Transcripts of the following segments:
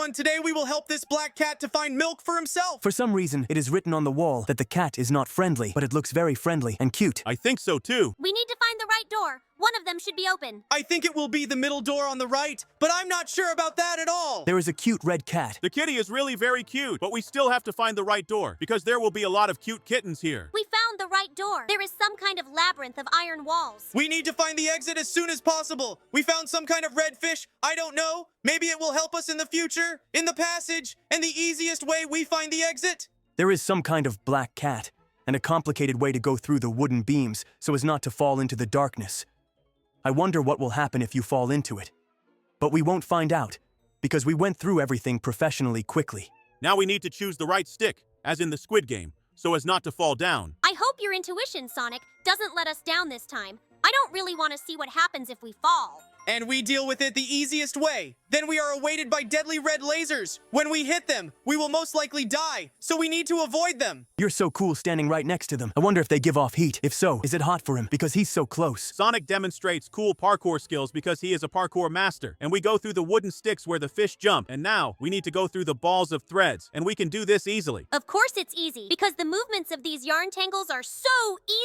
everyone, today we will help this black cat to find milk for himself. For some reason, it is written on the wall that the cat is not friendly, but it looks very friendly and cute. I think so too. We need to find the right door. One of them should be open. I think it will be the middle door on the right, but I'm not sure about that at all. There is a cute red cat. The kitty is really very cute, but we still have to find the right door, because there will be a lot of cute kittens here. We found the right door. There is some kind of labyrinth of iron walls. We need to find the exit as soon as possible. We found some kind of red fish. I don't know. Maybe it will help us in the future, in the passage, and the easiest way we find the exit. There is some kind of black cat, and a complicated way to go through the wooden beams so as not to fall into the darkness. I wonder what will happen if you fall into it. But we won't find out, because we went through everything professionally quickly. Now we need to choose the right stick, as in the Squid Game, so as not to fall down. I hope your intuition, Sonic, doesn't let us down this time. I don't really want to see what happens if we fall. And we deal with it the easiest way. Then we are awaited by deadly red lasers. When we hit them, we will most likely die, so we need to avoid them. You're so cool standing right next to them. I wonder if they give off heat. If so, is it hot for him? Because he's so close. Sonic demonstrates cool parkour skills because he is a parkour master, and we go through the wooden sticks where the fish jump, and now we need to go through the balls of threads, and we can do this easily. Of course it's easy, because the movements of these yarn tangles are so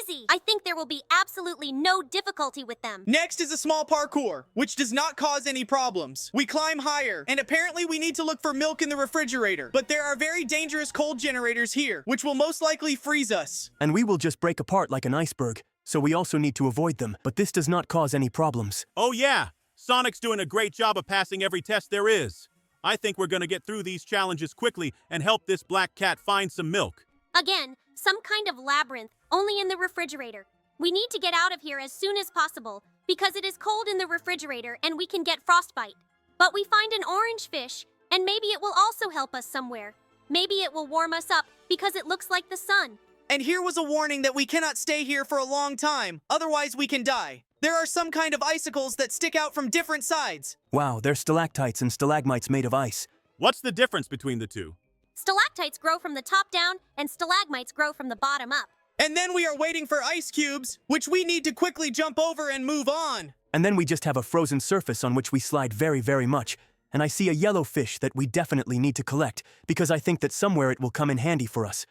easy. I think there will be absolutely no difficulty with them. Next is a small parkour, which does not cause any problems. We climb higher, and apparently we need to look for milk in the refrigerator. But there are very dangerous cold generators here, which will most likely freeze us. And we will just break apart like an iceberg, so we also need to avoid them. But this does not cause any problems. Oh yeah! Sonic's doing a great job of passing every test there is. I think we're gonna get through these challenges quickly and help this black cat find some milk. Again, some kind of labyrinth, only in the refrigerator. We need to get out of here as soon as possible, because it is cold in the refrigerator and we can get frostbite. But we find an orange fish, and maybe it will also help us somewhere. Maybe it will warm us up, because it looks like the sun. And here was a warning that we cannot stay here for a long time, otherwise we can die. There are some kind of icicles that stick out from different sides. Wow, they're stalactites and stalagmites made of ice. What's the difference between the two? Stalactites grow from the top down, and stalagmites grow from the bottom up. And then we are waiting for ice cubes, which we need to quickly jump over and move on. And then we just have a frozen surface on which we slide very, very much. And I see a yellow fish that we definitely need to collect, because I think that somewhere it will come in handy for us.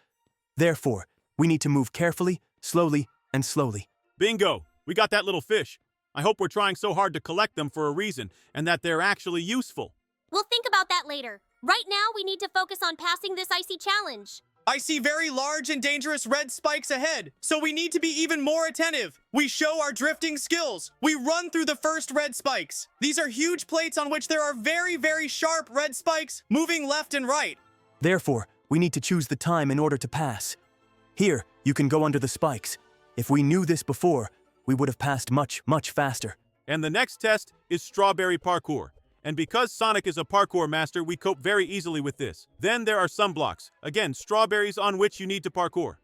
Therefore, we need to move carefully, slowly, and slowly. Bingo! We got that little fish. I hope we're trying so hard to collect them for a reason, and that they're actually useful. We'll think about that later. Right now, we need to focus on passing this icy challenge. I see very large and dangerous red spikes ahead, so we need to be even more attentive. We show our drifting skills. We run through the first red spikes. These are huge plates on which there are very, very sharp red spikes moving left and right. Therefore, we need to choose the time in order to pass. Here, you can go under the spikes. If we knew this before, we would have passed much, much faster. And the next test is strawberry parkour. And because Sonic is a parkour master, we cope very easily with this. Then there are some blocks. Again, strawberries on which you need to parkour.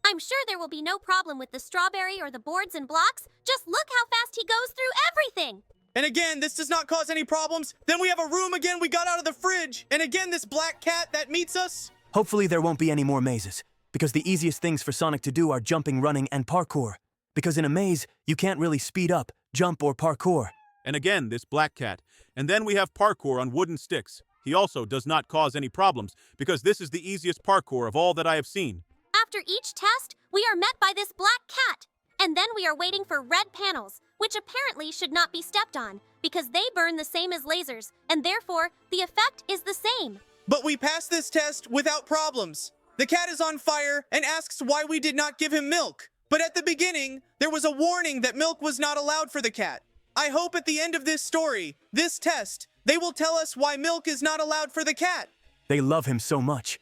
I'm sure there will be no problem with the strawberry or the boards and blocks. Just look how fast he goes through everything. And again, this does not cause any problems. Then we have a room again we got out of the fridge. And again, this black cat that meets us. Hopefully there won't be any more mazes, because the easiest things for Sonic to do are jumping, running, and parkour. Because in a maze, you can't really speed up, jump, or parkour. And again, this black cat. And then we have parkour on wooden sticks. He also does not cause any problems, because this is the easiest parkour of all that I have seen. After each test, we are met by this black cat. And then we are waiting for red panels, which apparently should not be stepped on, because they burn the same as lasers, and therefore, the effect is the same. But we passed this test without problems. The cat is on fire and asks why we did not give him milk. But at the beginning, there was a warning that milk was not allowed for the cat. I hope at the end of this story, this test, they will tell us why milk is not allowed for the cat. They love him so much.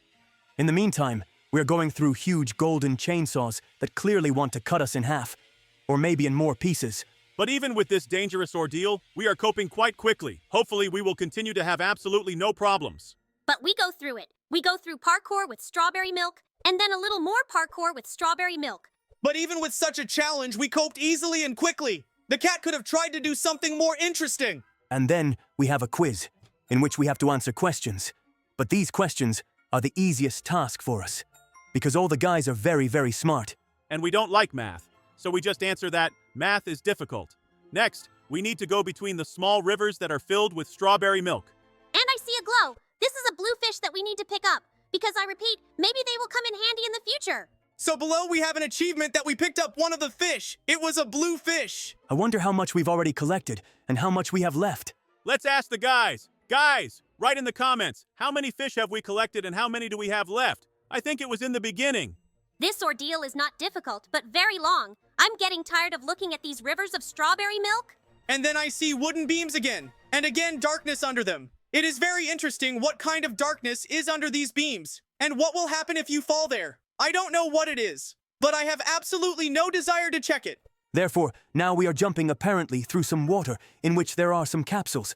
In the meantime, we're going through huge golden chainsaws that clearly want to cut us in half, or maybe in more pieces. But even with this dangerous ordeal, we are coping quite quickly. Hopefully we will continue to have absolutely no problems. But we go through it. We go through parkour with strawberry milk, and then a little more parkour with strawberry milk. But even with such a challenge, we coped easily and quickly. The cat could have tried to do something more interesting. And then we have a quiz, in which we have to answer questions. But these questions are the easiest task for us, because all the guys are very, very smart. And we don't like math, so we just answer that math is difficult. Next, we need to go between the small rivers that are filled with strawberry milk. And I see a glow. This fish that we need to pick up, because I repeat, maybe they will come in handy in the future. So below we have an achievement that we picked up one of the fish. It was a blue fish. I wonder how much we've already collected and how much we have left. Let's ask the guys. Guys, write in the comments, how many fish have we collected and how many do we have left? I think it was in the beginning. This ordeal is not difficult, but very long. I'm getting tired of looking at these rivers of strawberry milk. And then I see wooden beams again, and again darkness under them. It is very interesting what kind of darkness is under these beams, and what will happen if you fall there. I don't know what it is, but I have absolutely no desire to check it. Therefore, now we are jumping apparently through some water in which there are some capsules.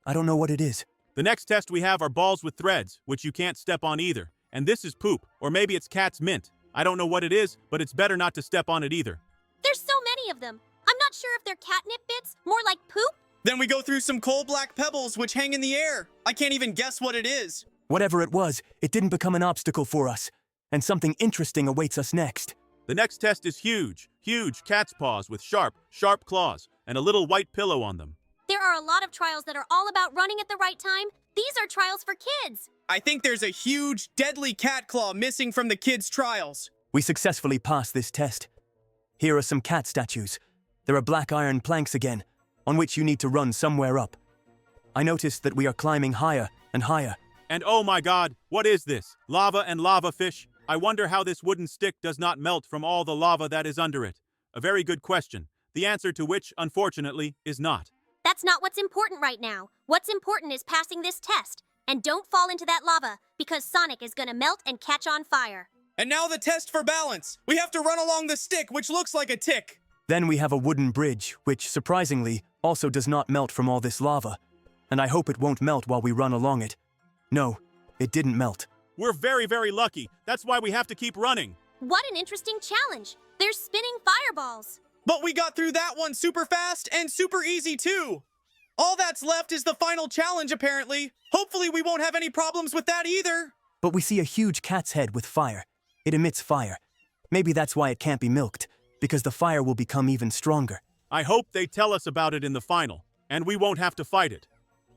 I don't know what it is. The next test we have are balls with threads, which you can't step on either. And this is poop, or maybe it's cat's mint. I don't know what it is, but it's better not to step on it either. There's so many of them. I'm not sure if they're catnip bits, more like poop. Then we go through some coal black pebbles which hang in the air. I can't even guess what it is. Whatever it was, it didn't become an obstacle for us. And something interesting awaits us next. The next test is huge. Huge cat's paws with sharp claws, and a little white pillow on them. There are a lot of trials that are all about running at the right time. These are trials for kids. I think there's a huge, deadly cat claw missing from the kids' trials. We successfully passed this test. Here are some cat statues. There are black iron planks again, on which you need to run somewhere up. I noticed that we are climbing higher and higher. And oh my god, what is this? Lava and lava fish? I wonder how this wooden stick does not melt from all the lava that is under it. A very good question, the answer to which, unfortunately, is not. That's not what's important right now. What's important is passing this test. And don't fall into that lava, because Sonic is gonna melt and catch on fire. And now the test for balance. We have to run along the stick, which looks like a tick. Then we have a wooden bridge, which, surprisingly, also does not melt from all this lava. And I hope it won't melt while we run along it. No, it didn't melt. We're very lucky. That's why we have to keep running. What an interesting challenge. They're spinning fireballs. But we got through that one super fast and super easy too. All that's left is the final challenge, apparently. Hopefully we won't have any problems with that either. But we see a huge cat's head with fire. It emits fire. Maybe that's why it can't be milked, because the fire will become even stronger. I hope they tell us about it in the final, and we won't have to fight it.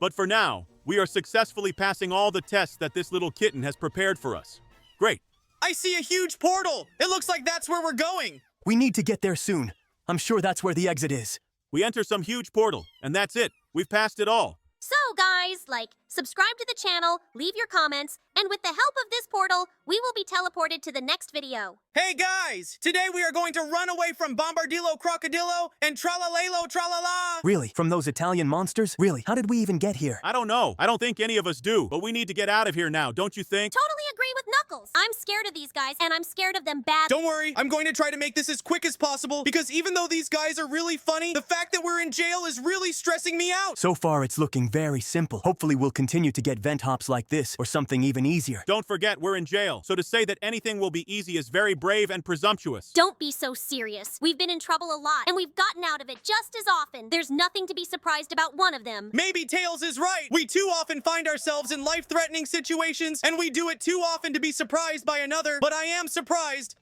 But for now, we are successfully passing all the tests that this little kitten has prepared for us. Great. I see a huge portal. It looks like that's where we're going. We need to get there soon. I'm sure that's where the exit is. We enter some huge portal, and that's it. We've passed it all. So guys, subscribe to the channel, leave your comments, and with the help of this portal, we will be teleported to the next video. Hey guys! Today we are going to run away from Bombardillo Crocodillo and Tralalelo Tralala! Really? From those Italian monsters? Really? How did we even get here? I don't know. I don't think any of us do, but we need to get out of here now, don't you think? Totally agree with Knuckles. I'm scared of these guys, and I'm scared of them bad. Don't worry, I'm going to try to make this as quick as possible, because even though these guys are really funny, the fact that we're in jail is really stressing me out! So far, it's looking very simple. Hopefully, we'll continue to get vent hops like this, or something even easier. Don't forget, we're in jail, so to say that anything will be easy is very brave and presumptuous. Don't be so serious. We've been in trouble a lot, and we've gotten out of it just as often. There's nothing to be surprised about one of them. Maybe Tails is right! We too often find ourselves in life-threatening situations, and we do it too often to be surprised by another, but I am surprised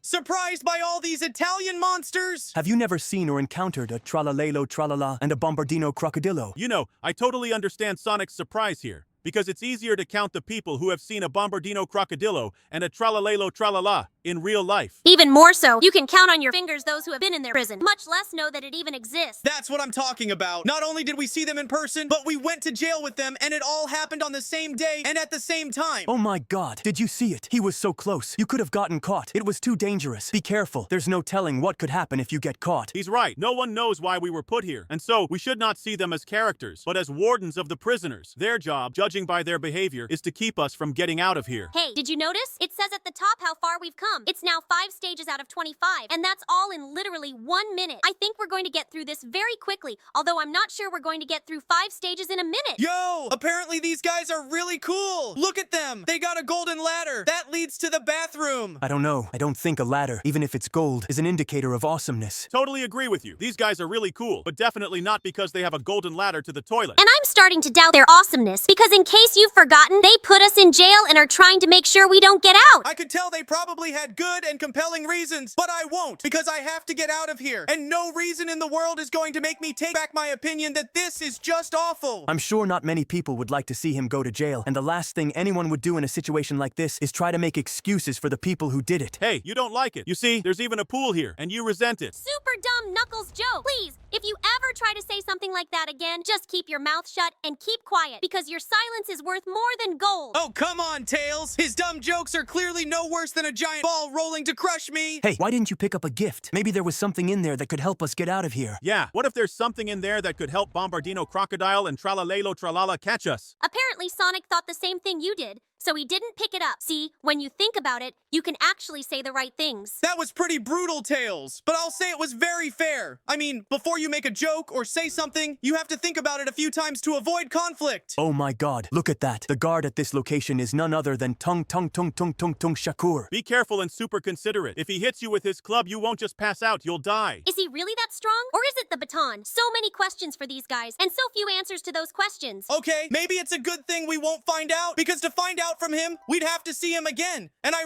by all these Italian monsters! Have you never seen or encountered a Tralalelo Tralala and a Bombardino Crocodillo? You know, I totally understand Sonic's surprise here, because it's easier to count the people who have seen a Bombardino Crocodillo and a Tralalelo Tralala in real life. Even more so, you can count on your fingers those who have been in their prison, much less know that it even exists. That's what I'm talking about. Not only did we see them in person, but we went to jail with them, and it all happened on the same day and at the same time. Oh my god, did you see it? He was so close. You could have gotten caught. It was too dangerous. Be careful. There's no telling what could happen if you get caught. He's right. No one knows why we were put here, and so we should not see them as characters, but as wardens of the prisoners. Their job, judging by their behavior, is to keep us from getting out of here. Hey, did you notice? It says at the top how far we've come. It's now 5 stages out of 25, and that's all in literally 1 minute. I think we're going to get through this very quickly, although I'm not sure we're going to get through 5 stages in a minute. Yo! Apparently these guys are really cool! Look at them! They got a golden ladder! That leads to the bathroom! I don't know. I don't think a ladder, even if it's gold, is an indicator of awesomeness. Totally agree with you. These guys are really cool, but definitely not because they have a golden ladder to the toilet. And I'm starting to doubt their awesomeness, because in case you've forgotten, they put us in jail and are trying to make sure we don't get out. I could tell they probably had good and compelling reasons, but I won't, because I have to get out of here. And no reason in the world is going to make me take back my opinion that this is just awful. I'm sure not many people would like to see him go to jail, and the last thing anyone would do in a situation like this is try to make excuses for the people who did it. Hey, you don't like it. You see, there's even a pool here, and you resent it. Super dumb Knuckles joke. Please, if you ever try to say something like that again, just keep your mouth shut and keep quiet, because your silence is worth more than gold. Oh, come on, Tails. His dumb jokes are clearly no worse than a giant ball rolling to crush me. Hey, why didn't you pick up a gift? Maybe there was something in there that could help us get out of here. Yeah, what if there's something in there that could help Bombardino Crocodile and Tralalelo Tralala catch us? Apparently, Sonic thought the same thing you did, so he didn't pick it up. See, when you think about it, you can actually say the right things. That was pretty brutal, Tails, but I'll say it was very fair. I mean, before you make a joke or say something, you have to think about it a few times to avoid conflict. Oh my god, look at that. The guard at this location is none other than Tung Tung Tung Tung Tung Tung Shakur. Be careful and super considerate. If he hits you with his club, you won't just pass out, you'll die. Is he really that strong? Or is it the baton? So many questions for these guys, and so few answers to those questions. Okay, maybe it's a good thing we won't find out, because to find out from him, we'd have to see him again. And I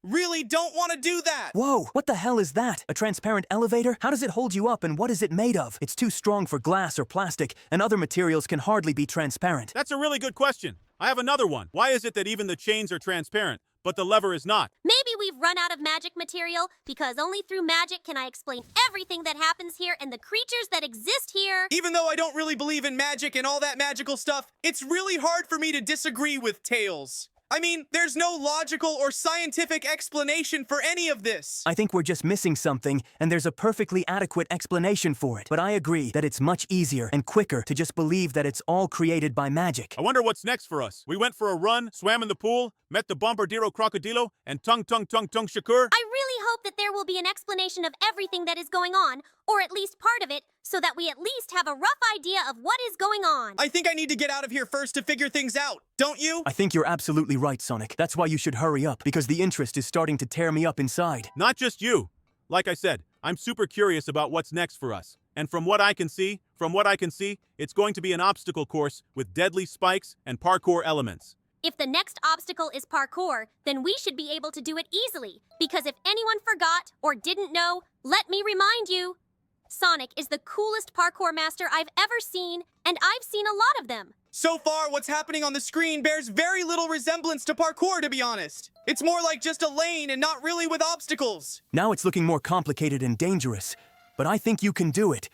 really don't want to do that. Whoa, what the hell is that? A transparent elevator? How does it hold you up and what is it made of? It's too strong for glass or plastic, and other materials can hardly be transparent. That's a really good question. I have another one. Why is it that even the chains are transparent, but the lever is not? Maybe we've run out of magic material, because only through magic can I explain everything that happens here and the creatures that exist here. Even though I don't really believe in magic and all that magical stuff, it's really hard for me to disagree with Tails. I mean, there's no logical or scientific explanation for any of this. I think we're just missing something, and there's a perfectly adequate explanation for it. But I agree that it's much easier and quicker to just believe that it's all created by magic. I wonder what's next for us. We went for a run, swam in the pool, met the Bombardiro Crocodilo, and Tung Shakur. I really hope that there will be an explanation of everything that is going on, or at least part of it, so that we at least have a rough idea of what is going on. I think I need to get out of here first to figure things out, don't you? I think you're absolutely right, Sonic. That's why you should hurry up, because the interest is starting to tear me up inside. Not just you. Like I said, I'm super curious about what's next for us. And from what I can see, it's going to be an obstacle course with deadly spikes and parkour elements. If the next obstacle is parkour, then we should be able to do it easily, because if anyone forgot or didn't know, let me remind you, Sonic is the coolest parkour master I've ever seen, and I've seen a lot of them. So far, what's happening on the screen bears very little resemblance to parkour, to be honest. It's more like just a lane and not really with obstacles. Now it's looking more complicated and dangerous, but I think you can do it.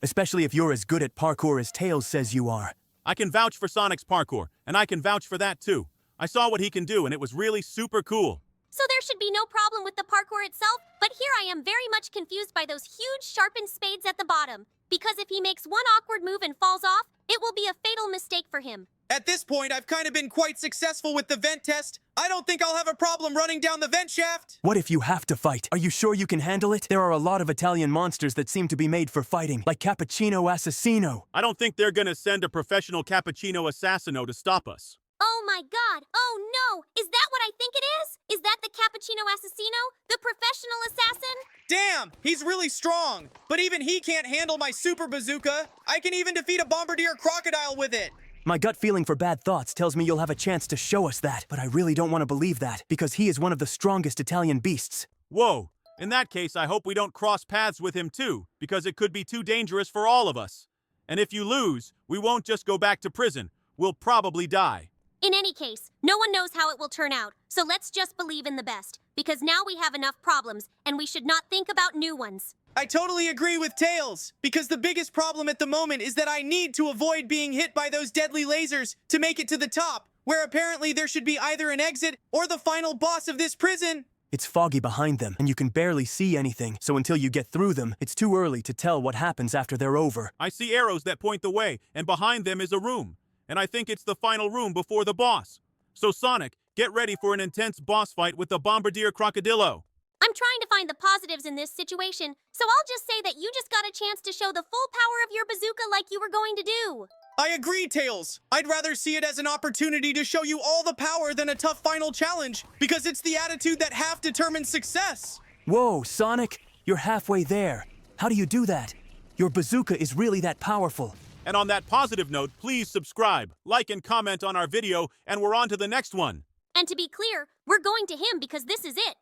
Especially if you're as good at parkour as Tails says you are. I can vouch for Sonic's parkour, and I can vouch for that too. I saw what he can do, and it was really super cool. So there should be no problem with the parkour itself, but here I am very much confused by those huge sharpened spades at the bottom. Because if he makes one awkward move and falls off, it will be a fatal mistake for him. At this point, I've kind of been quite successful with the vent test. I don't think I'll have a problem running down the vent shaft. What if you have to fight? Are you sure you can handle it? There are a lot of Italian monsters that seem to be made for fighting, like Cappuccino Assassino. I don't think they're gonna send a professional Cappuccino Assassino to stop us. Oh my god, oh no! Is that what I think it is? Is that the Cappuccino Assassino? The professional assassin? Damn, he's really strong. But even he can't handle my super bazooka. I can even defeat a Bombardier Crocodile with it. My gut feeling for bad thoughts tells me you'll have a chance to show us that, but I really don't want to believe that, because he is one of the strongest Italian beasts. Whoa, in that case, I hope we don't cross paths with him too, because it could be too dangerous for all of us. And if you lose, we won't just go back to prison. We'll probably die. In any case, no one knows how it will turn out, so let's just believe in the best, because now we have enough problems, and we should not think about new ones. I totally agree with Tails, because the biggest problem at the moment is that I need to avoid being hit by those deadly lasers to make it to the top, where apparently there should be either an exit or the final boss of this prison. It's foggy behind them, and you can barely see anything, so until you get through them, it's too early to tell what happens after they're over. I see arrows that point the way, and behind them is a room. And I think it's the final room before the boss. So Sonic, get ready for an intense boss fight with the Bombardier Crocodilo. I'm trying to find the positives in this situation, so I'll just say that you just got a chance to show the full power of your bazooka like you were going to do. I agree, Tails. I'd rather see it as an opportunity to show you all the power than a tough final challenge, because it's the attitude that half determines success. Whoa, Sonic, you're halfway there. How do you do that? Your bazooka is really that powerful. And on that positive note, please subscribe, like, and comment on our video, and we're on to the next one. And to be clear, we're going to him because this is it.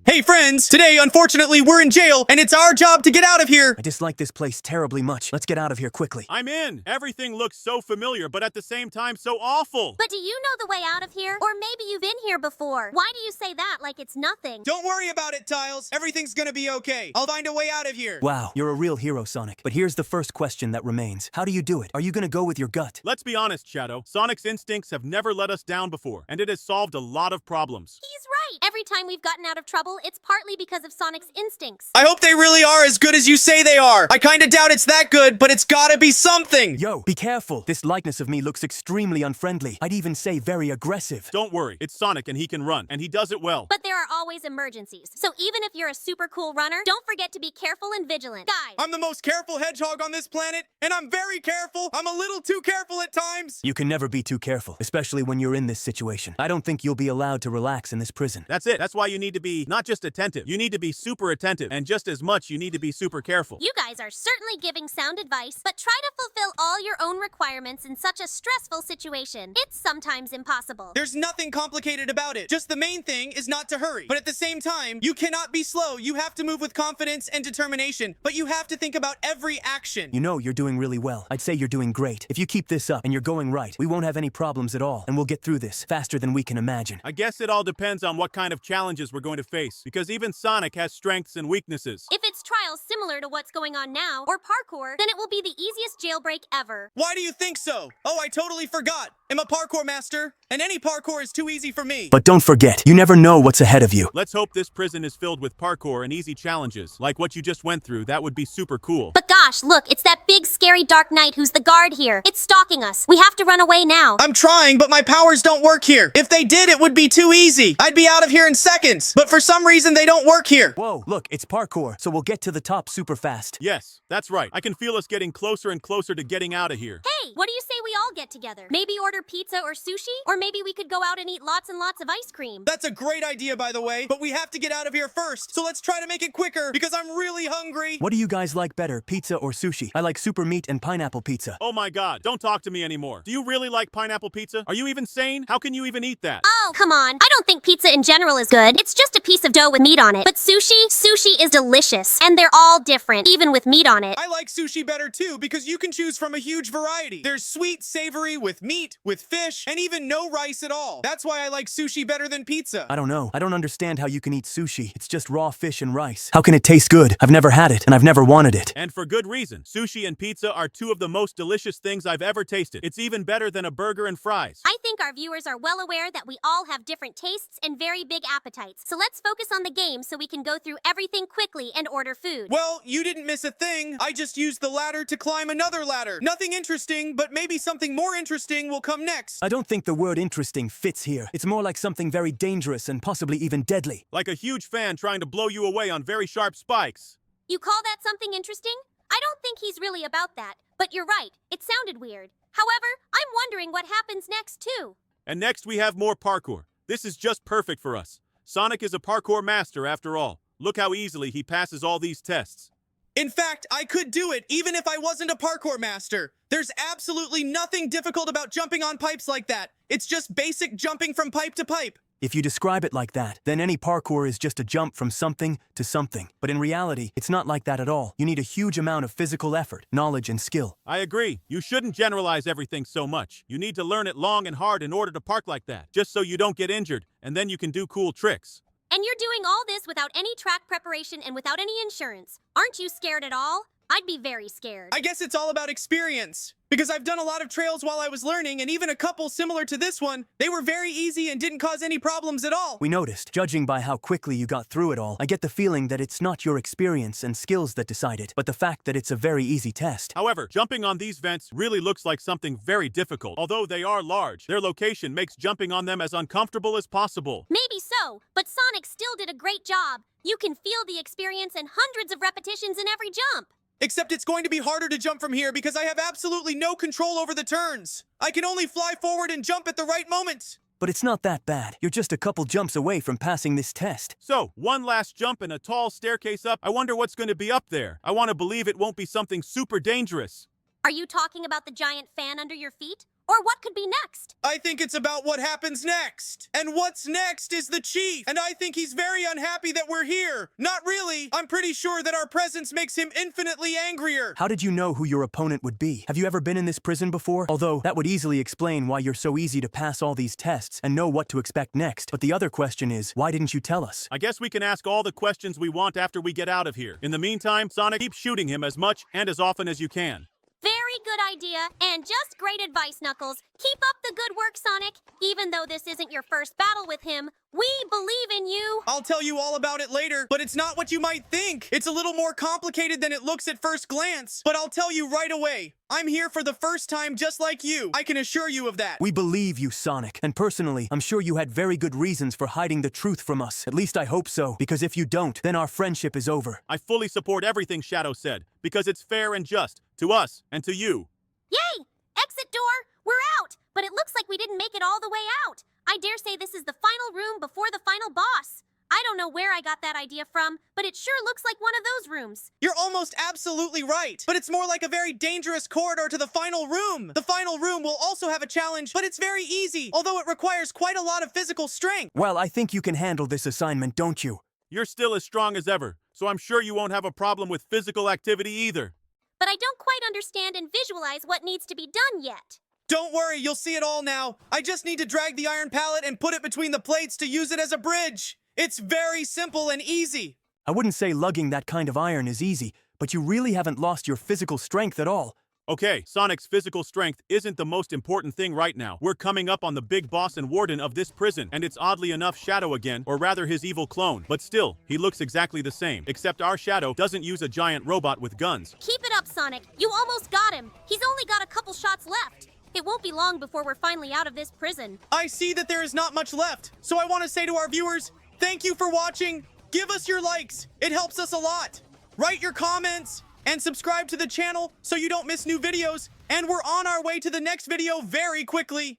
Hey friends, today unfortunately we're in jail and it's our job to get out of here. I dislike this place terribly much. Let's get out of here quickly. I'm in. Everything looks so familiar, but at the same time so awful. But do you know the way out of here? Or maybe you've been here before. Why do you say that like it's nothing? Don't worry about it, Tiles. Everything's gonna be okay. I'll find a way out of here. Wow, you're a real hero, Sonic. But here's the first question that remains. How do you do it? Are you gonna go with your gut? Let's be honest, Shadow. Sonic's instincts have never let us down before, and it has solved a lot of problems. He's right. Every time we've gotten out of trouble, it's partly because of Sonic's instincts. I hope they really are as good as you say they are. I kinda doubt it's that good, but it's gotta be something. Yo, be careful. This likeness of me looks extremely unfriendly. I'd even say very aggressive. Don't worry, it's Sonic and he can run, and he does it well. But there are always emergencies. So even if you're a super cool runner, don't forget to be careful and vigilant. Guys, I'm the most careful hedgehog on this planet, and I'm very careful. I'm a little too careful at times. You can never be too careful, especially when you're in this situation. I don't think you'll be allowed to relax in this prison. That's it. That's why you need to be not just attentive, you need to be super attentive, and just as much you need to be super careful. you guys are certainly giving sound advice, but try to fulfill all your own requirements in such a stressful situation. It's sometimes impossible. There's nothing complicated about it. Just the main thing is not to hurry. But at the same time, you cannot be slow. You have to move with confidence and determination. But you have to think about every action. You know you're doing really well. I'd say you're doing great. If you keep this up and you're going right, we won't have any problems at all, and we'll get through this faster than we can imagine. I guess it all depends on what kind of challenges we're going to face, because even Sonic has strengths and weaknesses. If it's trials similar to what's going on now, or parkour, then it will be the easiest jailbreak ever. Why do you think so? Oh, I totally forgot. I'm a parkour master, and any parkour is too easy for me. But don't forget, you never know what's ahead of you. Let's hope this prison is filled with parkour and easy challenges, like what you just went through. That would be super cool. But gosh, look, it's that big scary dark knight who's the guard here. It's stalking us. We have to run away now. I'm trying, but my powers don't work here. If they did, it would be too easy. I'd be out of here in seconds. But for some reason, they don't work here. Whoa, look, it's parkour, so we'll get to the top super fast. Yes, that's right. I can feel us getting closer and closer to getting out of here. Hey, what do you say we all get together? Maybe order pizza or sushi? Or maybe we could go out and eat lots and lots of ice cream. That's a great idea, by the way, but we have to get out of here first. So let's try to make it quicker because I'm really hungry. What do you guys like better, pizza or sushi? I like super meat and pineapple pizza. Oh my god, don't talk to me anymore. Do you really like pineapple pizza? Are you even sane? How can you even eat that? Oh, come on. I don't think pizza in general is good. It's just a piece of dough with meat on it. But sushi is delicious. And they're all different, even with meat on it. I like sushi better too because you can choose from a huge variety. There's sweet, savory, with meat, with fish, and even no rice at all. That's why I like sushi better than pizza. I don't know. I don't understand how you can eat sushi. It's just raw fish and rice. How can it taste good? I've never had it, and I've never wanted it. And for good reason. Sushi and pizza are two of the most delicious things I've ever tasted. It's even better than a burger and fries. I think our viewers are well aware that we all have different tastes and very big appetites. So let's focus on the game so we can go through everything quickly and order food. Well, you didn't miss a thing. I just used the ladder to climb another ladder. Nothing interesting, but maybe something more interesting will come next. I don't think the word interesting fits here. It's more like something very dangerous and possibly even deadly. Like a huge fan trying to blow you away on very sharp spikes. You call that something interesting? I don't think he's really about that. But you're right. It sounded weird. However, I'm wondering what happens next too. And next we have more parkour. This is just perfect for us. Sonic is a parkour master after all. Look how easily he passes all these tests. In fact, I could do it even if I wasn't a parkour master. There's absolutely nothing difficult about jumping on pipes like that. It's just basic jumping from pipe to pipe. If you describe it like that, then any parkour is just a jump from something to something. But in reality, it's not like that at all. You need a huge amount of physical effort, knowledge, and skill. I agree. You shouldn't generalize everything so much. You need to learn it long and hard in order to park like that, just so you don't get injured, and then you can do cool tricks. And you're doing all this without any track preparation and without any insurance. Aren't you scared at all? I'd be very scared. I guess it's all about experience. Because I've done a lot of trails while I was learning, and even a couple similar to this one, they were very easy and didn't cause any problems at all. We noticed, judging by how quickly you got through it all, I get the feeling that it's not your experience and skills that decide it, but the fact that it's a very easy test. However, jumping on these vents really looks like something very difficult. Although they are large, their location makes jumping on them as uncomfortable as possible. Maybe so, but Sonic still did a great job. You can feel the experience and hundreds of repetitions in every jump. Except it's going to be harder to jump from here because I have absolutely no control over the turns. I can only fly forward and jump at the right moment. but it's not that bad. You're just a couple jumps away from passing this test. So, one last jump and a tall staircase up. I wonder what's going to be up there. I want to believe it won't be something super dangerous. Are you talking about the giant fan under your feet? Or what could be next? I think it's about what happens next. And what's next is the chief. And I think he's very unhappy that we're here. Not really. I'm pretty sure that our presence makes him infinitely angrier. How did you know who your opponent would be? Have you ever been in this prison before? Although, that would easily explain why you're so easy to pass all these tests and know what to expect next. But the other question is, why didn't you tell us? I guess we can ask all the questions we want after we get out of here. In the meantime, Sonic, keep shooting him as much and as often as you can. Very good idea, and just great advice, Knuckles. Keep up the good work, Sonic. Even though this isn't your first battle with him, we believe in you. I'll tell you all about it later, but it's not what you might think. It's a little more complicated than it looks at first glance. But I'll tell you right away, I'm here for the first time just like you. I can assure you of that. We believe you, Sonic. And personally, I'm sure you had very good reasons for hiding the truth from us. At least I hope so, because if you don't, then our friendship is over. I fully support everything Shadow said, because it's fair and just, to us and to you. Yay! Exit door! We're out! But it looks like we didn't make it all the way out. I dare say this is the final room before the final boss. I don't know where I got that idea from, but it sure looks like one of those rooms. You're almost absolutely right, but it's more like a very dangerous corridor to the final room. The final room will also have a challenge, but it's very easy, although it requires quite a lot of physical strength. Well, I think you can handle this assignment, don't you? You're still as strong as ever, so I'm sure you won't have a problem with physical activity either. But I don't quite understand and visualize what needs to be done yet. Don't worry, you'll see it all now. I just need to drag the iron pallet and put it between the plates to use it as a bridge. It's very simple and easy. I wouldn't say lugging that kind of iron is easy, but you really haven't lost your physical strength at all. Okay, Sonic's physical strength isn't the most important thing right now. We're coming up on the big boss and warden of this prison, and it's oddly enough Shadow again, or rather his evil clone. But still, he looks exactly the same, except our Shadow doesn't use a giant robot with guns. Keep it up, Sonic. You almost got him. He's only got a couple shots left. It won't be long before we're finally out of this prison. I see that there is not much left, so I want to say to our viewers, thank you for watching. Give us your likes. It helps us a lot. Write your comments and subscribe to the channel so you don't miss new videos. And we're on our way to the next video very quickly.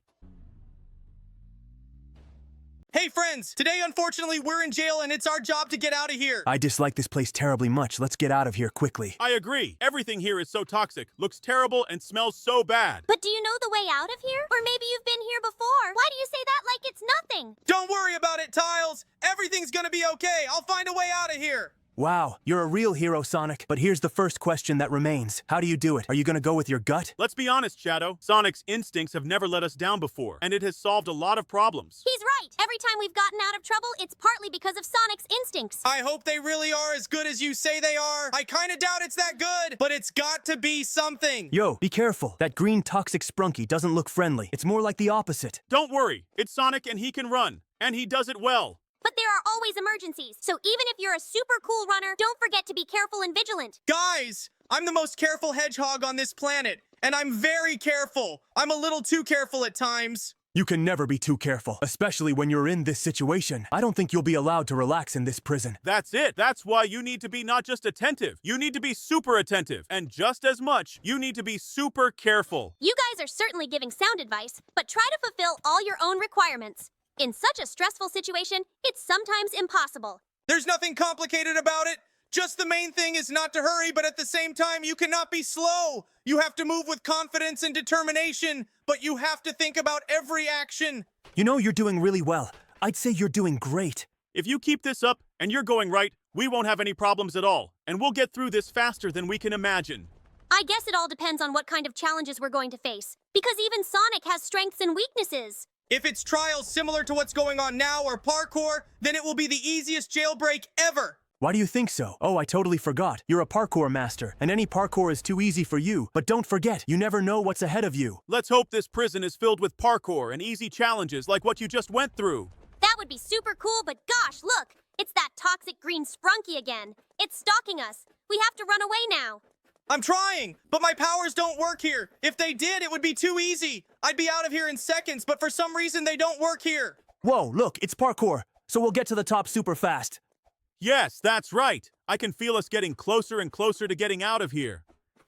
Hey friends, today unfortunately we're in jail and it's our job to get out of here. I dislike this place terribly much. Let's get out of here quickly. I agree. Everything here is so toxic, looks terrible, and smells so bad. But do you know the way out of here? Or maybe you've been here before. Why do you say that like it's nothing? Don't worry about it, Tiles. Everything's gonna be okay. I'll find a way out of here. Wow, you're a real hero, Sonic. But here's the first question that remains. How do you do it? Are you gonna go with your gut? Let's be honest, Shadow. Sonic's instincts have never let us down before, and it has solved a lot of problems. He's right. Every time we've gotten out of trouble, it's partly because of Sonic's instincts. I hope they really are as good as you say they are. I kinda doubt it's that good, but it's got to be something. Yo, be careful. That green toxic sprunky doesn't look friendly. It's more like the opposite. Don't worry. It's Sonic and he can run, and he does it well. But there are always emergencies, so even if you're a super cool runner, don't forget to be careful and vigilant. Guys, I'm the most careful hedgehog on this planet, and I'm very careful. I'm a little too careful at times. You can never be too careful, especially when you're in this situation. I don't think you'll be allowed to relax in this prison. That's it. That's why you need to be not just attentive, you need to be super attentive. And just as much, you need to be super careful. You guys are certainly giving sound advice, but try to fulfill all your own requirements. In such a stressful situation, it's sometimes impossible. There's nothing complicated about it. Just the main thing is not to hurry, but at the same time, you cannot be slow. You have to move with confidence and determination, but you have to think about every action. You know, you're doing really well. I'd say you're doing great. If you keep this up and you're going right, we won't have any problems at all, and we'll get through this faster than we can imagine. I guess it all depends on what kind of challenges we're going to face, because even Sonic has strengths and weaknesses. If it's trials similar to what's going on now or parkour, then it will be the easiest jailbreak ever. Why do you think so? Oh, I totally forgot. You're a parkour master, and any parkour is too easy for you. But don't forget, you never know what's ahead of you. Let's hope this prison is filled with parkour and easy challenges like what you just went through. That would be super cool, but gosh, look! It's that toxic green sprunky again. It's stalking us. We have to run away now. I'm trying, but my powers don't work here. If they did, it would be too easy. I'd be out of here in seconds, but for some reason they don't work here. Whoa, look, it's parkour, so we'll get to the top super fast. Yes, that's right. I can feel us getting closer and closer to getting out of here.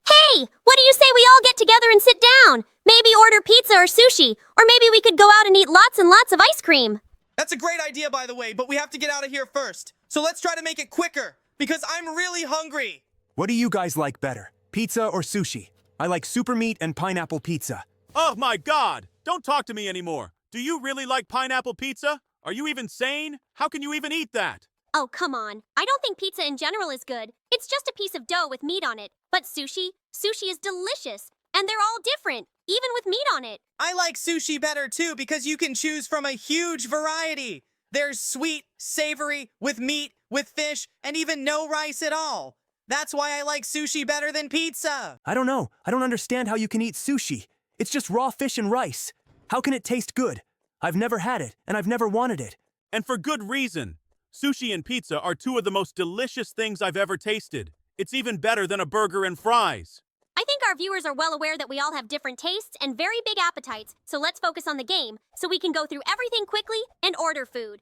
Hey, what do you say we all get together and sit down? Maybe order pizza or sushi, or maybe we could go out and eat lots and lots of ice cream. That's a great idea, by the way, but we have to get out of here first. So let's try to make it quicker, because I'm really hungry. What do you guys like better, pizza or sushi? I like super meat and pineapple pizza. Oh my god! Don't talk to me anymore. Do you really like pineapple pizza? Are you even sane? How can you even eat that? Oh, come on. I don't think pizza in general is good. It's just a piece of dough with meat on it. But sushi is delicious. And they're all different, even with meat on it. I like sushi better too because you can choose from a huge variety. There's sweet, savory, with meat, with fish, and even no rice at all. That's why I like sushi better than pizza. I don't know. I don't understand how you can eat sushi. It's just raw fish and rice. How can it taste good? I've never had it, and I've never wanted it. And for good reason. Sushi and pizza are two of the most delicious things I've ever tasted. It's even better than a burger and fries. I think our viewers are well aware that we all have different tastes and very big appetites, so let's focus on the game so we can go through everything quickly and order food.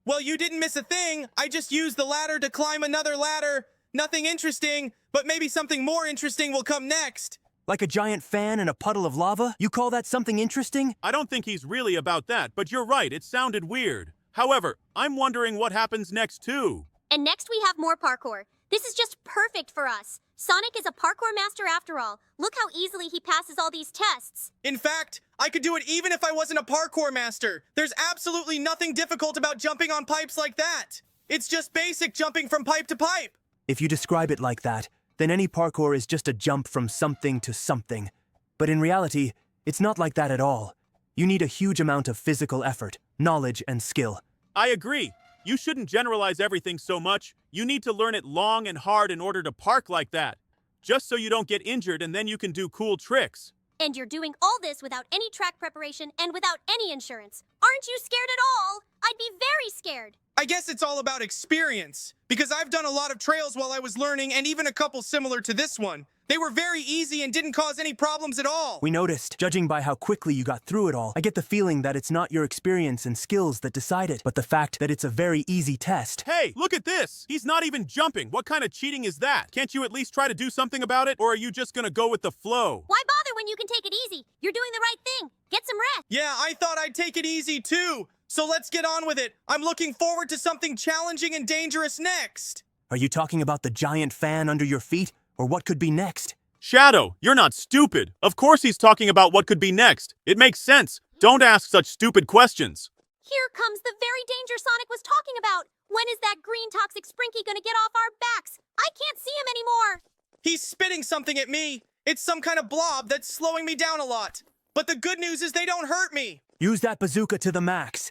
Well, you didn't miss a thing. I just used the ladder to climb another ladder. Nothing interesting, but maybe something more interesting will come next. Like a giant fan and a puddle of lava? You call that something interesting? I don't think he's really about that, but you're right, it sounded weird. However, I'm wondering what happens next too. And next we have more parkour. This is just perfect for us. Sonic is a parkour master after all. Look how easily he passes all these tests. In fact, I could do it even if I wasn't a parkour master. There's absolutely nothing difficult about jumping on pipes like that. It's just basic jumping from pipe to pipe. If you describe it like that, then any parkour is just a jump from something to something. But in reality, it's not like that at all. You need a huge amount of physical effort, knowledge, and skill. I agree. You shouldn't generalize everything so much. You need to learn it long and hard in order to park like that. Just so you don't get injured and then you can do cool tricks. And you're doing all this without any track preparation and without any insurance. Aren't you scared at all? I'd be very scared. I guess it's all about experience, because I've done a lot of trails while I was learning and even a couple similar to this one. They were very easy and didn't cause any problems at all. We noticed, judging by how quickly you got through it all, I get the feeling that it's not your experience and skills that decide it, but the fact that it's a very easy test. Hey, look at this! He's not even jumping! What kind of cheating is that? Can't you at least try to do something about it, or are you just gonna go with the flow? Why bother when you can take it easy? You're doing the right thing. Get some rest. Yeah, I thought I'd take it easy too. So let's get on with it. I'm looking forward to something challenging and dangerous next. Are you talking about the giant fan under your feet, or what could be next? Shadow, you're not stupid. Of course he's talking about what could be next. It makes sense. Don't ask such stupid questions. Here comes the very danger Sonic was talking about. When is that green toxic Sprinky gonna get off our backs? I can't see him anymore. He's spitting something at me. It's some kind of blob that's slowing me down a lot. But the good news is they don't hurt me. Use that bazooka to the max.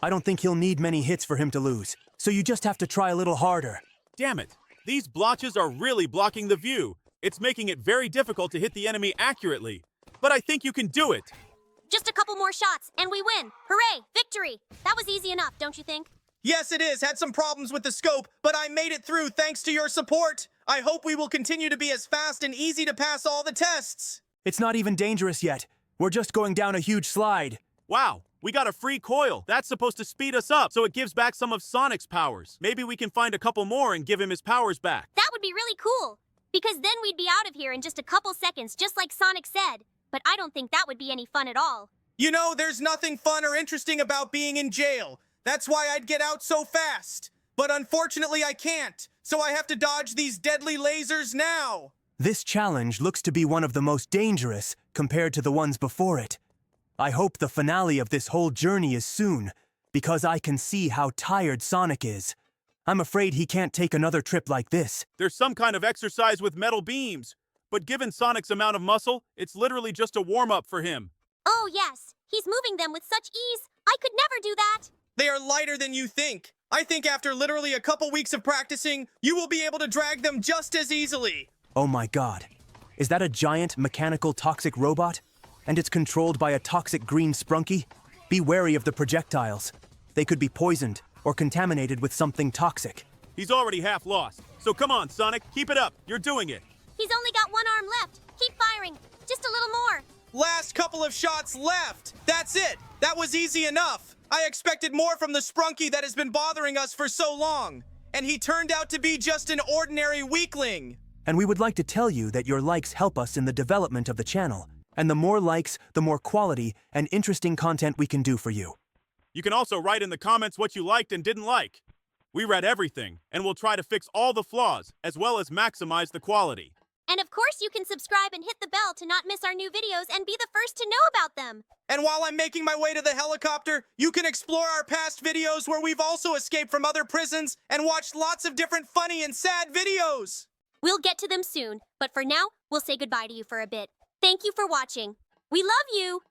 I don't think he'll need many hits for him to lose, so you just have to try a little harder. Damn it. These blotches are really blocking the view. It's making it very difficult to hit the enemy accurately. But I think you can do it. Just a couple more shots, and we win. Hooray! Victory! That was easy enough, don't you think? Yes, it is. Had some problems with the scope, but I made it through thanks to your support. I hope we will continue to be as fast and easy to pass all the tests. It's not even dangerous yet. We're just going down a huge slide. Wow, we got a free coil. That's supposed to speed us up, so it gives back some of Sonic's powers. Maybe we can find a couple more and give him his powers back. That would be really cool. Because then we'd be out of here in just a couple seconds, just like Sonic said. But I don't think that would be any fun at all. You know, there's nothing fun or interesting about being in jail. That's why I'd get out so fast. But unfortunately, I can't. So I have to dodge these deadly lasers now. This challenge looks to be one of the most dangerous compared to the ones before it. I hope the finale of this whole journey is soon, because I can see how tired Sonic is. I'm afraid he can't take another trip like this. There's some kind of exercise with metal beams. But given Sonic's amount of muscle, it's literally just a warm-up for him. Oh, yes. He's moving them with such ease. I could never do that. They are lighter than you think. I think after literally a couple weeks of practicing, you will be able to drag them just as easily. Oh my god. Is that a giant mechanical toxic robot? And it's controlled by a toxic green sprunky? Be wary of the projectiles. They could be poisoned or contaminated with something toxic. He's already half lost. So come on, Sonic, keep it up. You're doing it. He's only got one arm left. Keep firing. Just a little more. Last couple of shots left. That's it. That was easy enough. I expected more from the sprunky that has been bothering us for so long. And he turned out to be just an ordinary weakling. And we would like to tell you that your likes help us in the development of the channel. And the more likes, the more quality and interesting content we can do for you. You can also write in the comments what you liked and didn't like. We read everything, and we'll try to fix all the flaws, as well as maximize the quality. And of course, you can subscribe and hit the bell to not miss our new videos and be the first to know about them. And while I'm making my way to the helicopter, you can explore our past videos where we've also escaped from other prisons and watched lots of different funny and sad videos. We'll get to them soon, but for now, we'll say goodbye to you for a bit. Thank you for watching. We love you!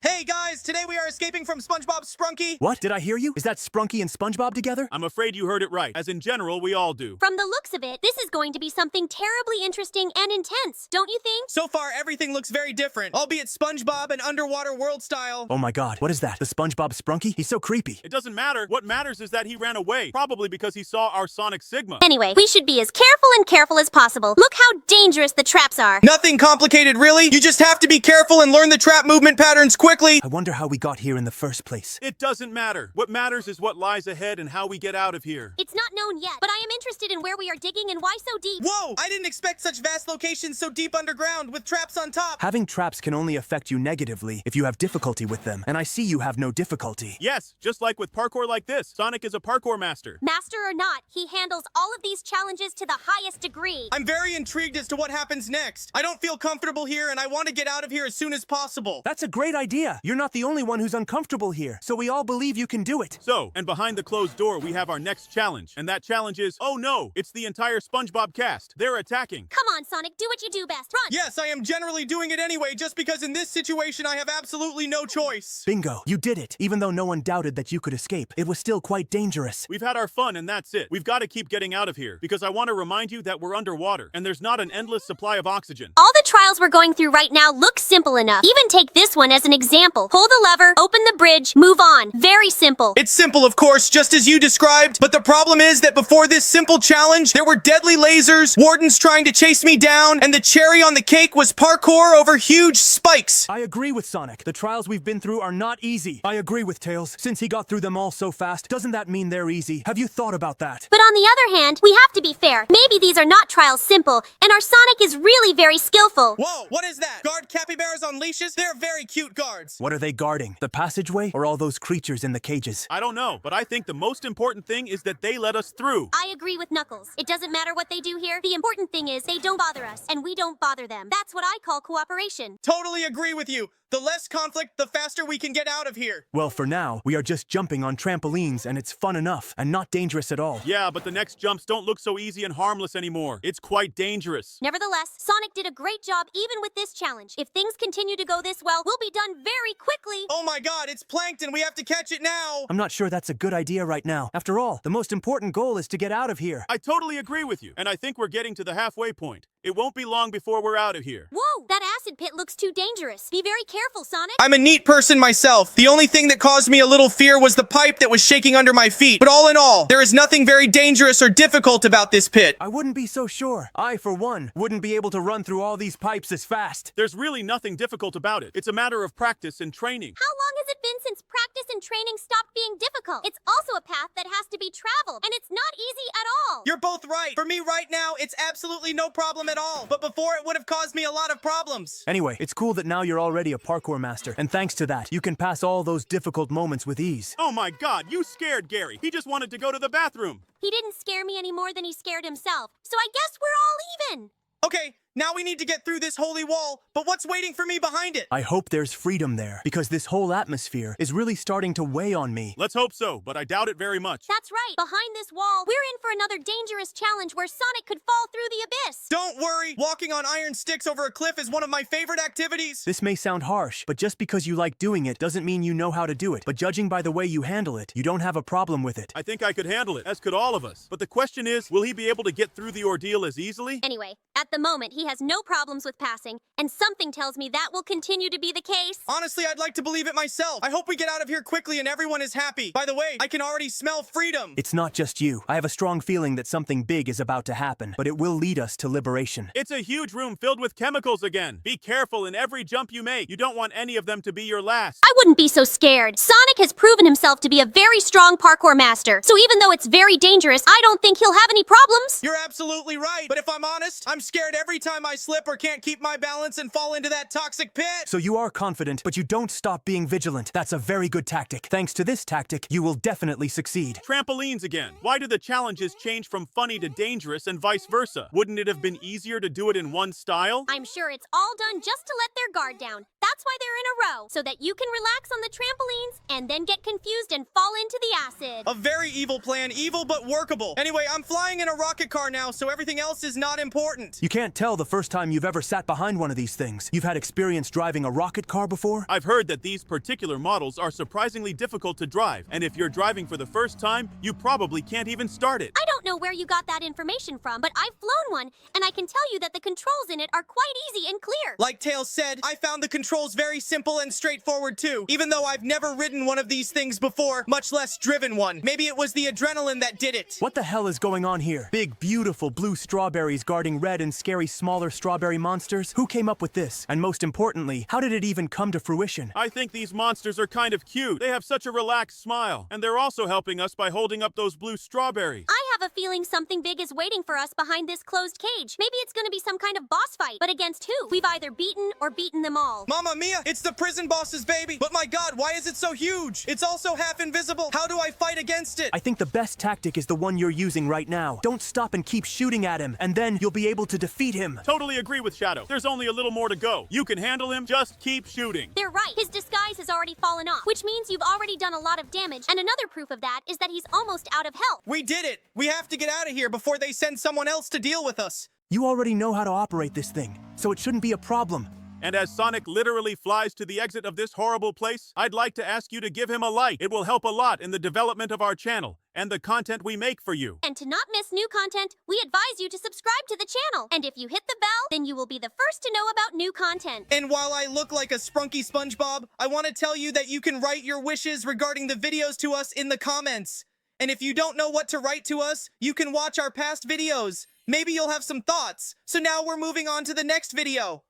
Hey guys, today we are escaping from SpongeBob Sprunky. What? Did I hear you? Is that Sprunky and SpongeBob together? I'm afraid you heard it right, as in general, we all do. From the looks of it, this is going to be something terribly interesting and intense, don't you think? So far, everything looks very different, albeit SpongeBob and underwater world style. Oh my god, what is that? The SpongeBob Sprunky? He's so creepy. It doesn't matter. What matters is that he ran away, probably because he saw our Sonic Sigma. Anyway, we should be as careful as possible. Look how dangerous the traps are. Nothing complicated, really. You just have to be careful and learn the trap movement patterns quickly. I wonder how we got here in the first place. It doesn't matter. What matters is what lies ahead and how we get out of here. It's not known yet, but I am interested in where we are digging and why so deep. Whoa! I didn't expect such vast locations so deep underground with traps on top. Having traps can only affect you negatively if you have difficulty with them, and I see you have no difficulty. Yes, just like with parkour like this. Sonic is a parkour master. Master or not, he handles all of these challenges to the highest degree. I'm very intrigued as to what happens next. I don't feel comfortable here and I want to get out of here as soon as possible. That's a great idea. You're not the only one who's uncomfortable here, so we all believe you can do it. So, and behind the closed door, we have our next challenge. And that challenge is, oh no, it's the entire SpongeBob cast. They're attacking. Come on, Sonic, do what you do best. Run! Yes, I am generally doing it anyway, just because in this situation I have absolutely no choice. Bingo, you did it. Even though no one doubted that you could escape, it was still quite dangerous. We've had our fun and that's it. We've got to keep getting out of here because I want to remind you that we're underwater and there's not an endless supply of oxygen. All the trials we're going through right now look simple enough. Even take this one as an example. Pull the lever, open the bridge, move on. Very simple. It's simple, of course, just as you described, but the problem is that before this simple challenge, there were deadly lasers, wardens trying to chase me down, and the cherry on the cake was parkour over huge spikes. I agree with Sonic. The trials we've been through are not easy. I agree with Tails. Since he got through them all so fast, doesn't that mean they're easy? Have you thought about that? But on the other hand, we have to be fair. Maybe these are not trials simple, and our Sonic is really very skillful. Whoa, what is that? Guard capybaras on leashes? They're very cute guards. What are they guarding? The passageway or all those creatures in the cages? I don't know, but I think the most important thing is that they let us through. I agree with Knuckles. It doesn't matter what they do here. The important thing is they don't bother us, and we don't bother them. That's what I call cooperation. Totally agree with you. The less conflict, the faster we can get out of here. Well, for now, we are just jumping on trampolines and it's fun enough and not dangerous at all. Yeah, but the next jumps don't look so easy and harmless anymore. It's quite dangerous. Nevertheless, Sonic did a great job even with this challenge. If things continue to go this well, we'll be done very quickly. Oh my god, it's plankton. We have to catch it now. I'm not sure that's a good idea right now. After all, the most important goal is to get out of here. I totally agree with you, and I think we're getting to the halfway point. It won't be long before we're out of here. Whoa, that acid pit looks too dangerous. Be very careful, Sonic. I'm a neat person myself. The only thing that caused me a little fear was the pipe that was shaking under my feet. But all in all, there is nothing very dangerous or difficult about this pit. I wouldn't be so sure. I, for one, wouldn't be able to run through all these pipes as fast. There's really nothing difficult about it. It's a matter of practice and training. How long has it been since practice and training stopped being difficult? It's also a path that has to be traveled, and it's not easy at all. You're both right. For me right now, it's absolutely no problem at all. But before, it would have caused me a lot of problems. Anyway, it's cool that now you're already a parkour master, and thanks to that, you can pass all those difficult moments with ease. Oh my god, you scared Gary. He just wanted to go to the bathroom. He didn't scare me any more than he scared himself, so I guess we're all even. Okay, now we need to get through this holy wall, but what's waiting for me behind it? I hope there's freedom there, because this whole atmosphere is really starting to weigh on me. Let's hope so, but I doubt it very much. That's right. Behind this wall, we're in for another dangerous challenge where Sonic could fall through the abyss. Don't worry, walking on iron sticks over a cliff is one of my favorite activities. This may sound harsh, but just because you like doing it doesn't mean you know how to do it. But judging by the way you handle it, you don't have a problem with it. I think I could handle it, as could all of us. But the question is, will he be able to get through the ordeal as easily? Anyway, at the moment, he has no problems with passing, and something tells me that will continue to be the case. Honestly, I'd like to believe it myself. I hope we get out of here quickly and everyone is happy. By the way, I can already smell freedom. It's not just you. I have a strong feeling that something big is about to happen, but it will lead us to liberation. It's a huge room filled with chemicals again. Be careful in every jump you make. You don't want any of them to be your last. I wouldn't be so scared. Sonic has proven himself to be a very strong parkour master, so even though it's very dangerous, I don't think he'll have any problems. You're absolutely right, but if I'm honest, I'm scared every time I slip or can't keep my balance and fall into that toxic pit. So you are confident, but you don't stop being vigilant. That's a very good tactic. Thanks to this tactic, you will definitely succeed. Trampolines again. Why do the challenges change from funny to dangerous and vice versa? Wouldn't it have been easier to do it in one style? I'm sure it's all done just to let their guard down. That's why they're in a row, so that you can relax on the trampolines and then get confused and fall into the acid. A very evil plan, evil but workable. Anyway, I'm flying in a rocket car now, so everything else is not important. You can't tell the first time you've ever sat behind one of these things. You've had experience driving a rocket car before? I've heard that these particular models are surprisingly difficult to drive, and if you're driving for the first time, you probably can't even start it. I don't know where you got that information from, but I've flown one, and I can tell you that the controls in it are quite easy and clear. Like Tails said, I found the controls very simple and straightforward too, even though I've never ridden one of these things before, much less driven one. Maybe it was the adrenaline that did it. What the hell is going on here? Big, beautiful blue strawberries guarding red and scary smaller strawberry monsters? Who came up with this? And most importantly, how did it even come to fruition? I think these monsters are kind of cute. They have such a relaxed smile, and they're also helping us by holding up those blue strawberries. I have a feeling something big is waiting for us behind this closed cage. Maybe it's gonna be some kind of boss fight, but against who? We've either beaten or beaten them all. Mamma mia, it's the prison boss's baby. But my god, why is it so huge? It's also half invisible. How do I fight against it? I think the best tactic is the one you're using right now. Don't stop and keep shooting at him, and then you'll be able to defeat him. Totally agree with Shadow. There's only a little more to go. You can handle him, just keep shooting. They're right. His disguise has already fallen off, which means you've already done a lot of damage, and another proof of that is that he's almost out of health. We did it. We have to get out of here before they send someone else to deal with us. You already know how to operate this thing, so it shouldn't be a problem. And as Sonic literally flies to the exit of this horrible place, I'd like to ask you to give him a like. It will help a lot in the development of our channel and the content we make for you. And to not miss new content, we advise you to subscribe to the channel. And if you hit the bell, then you will be the first to know about new content. And while I look like a sprunky SpongeBob, I want to tell you that you can write your wishes regarding the videos to us in the comments. And if you don't know what to write to us, you can watch our past videos. Maybe you'll have some thoughts. So now we're moving on to the next video.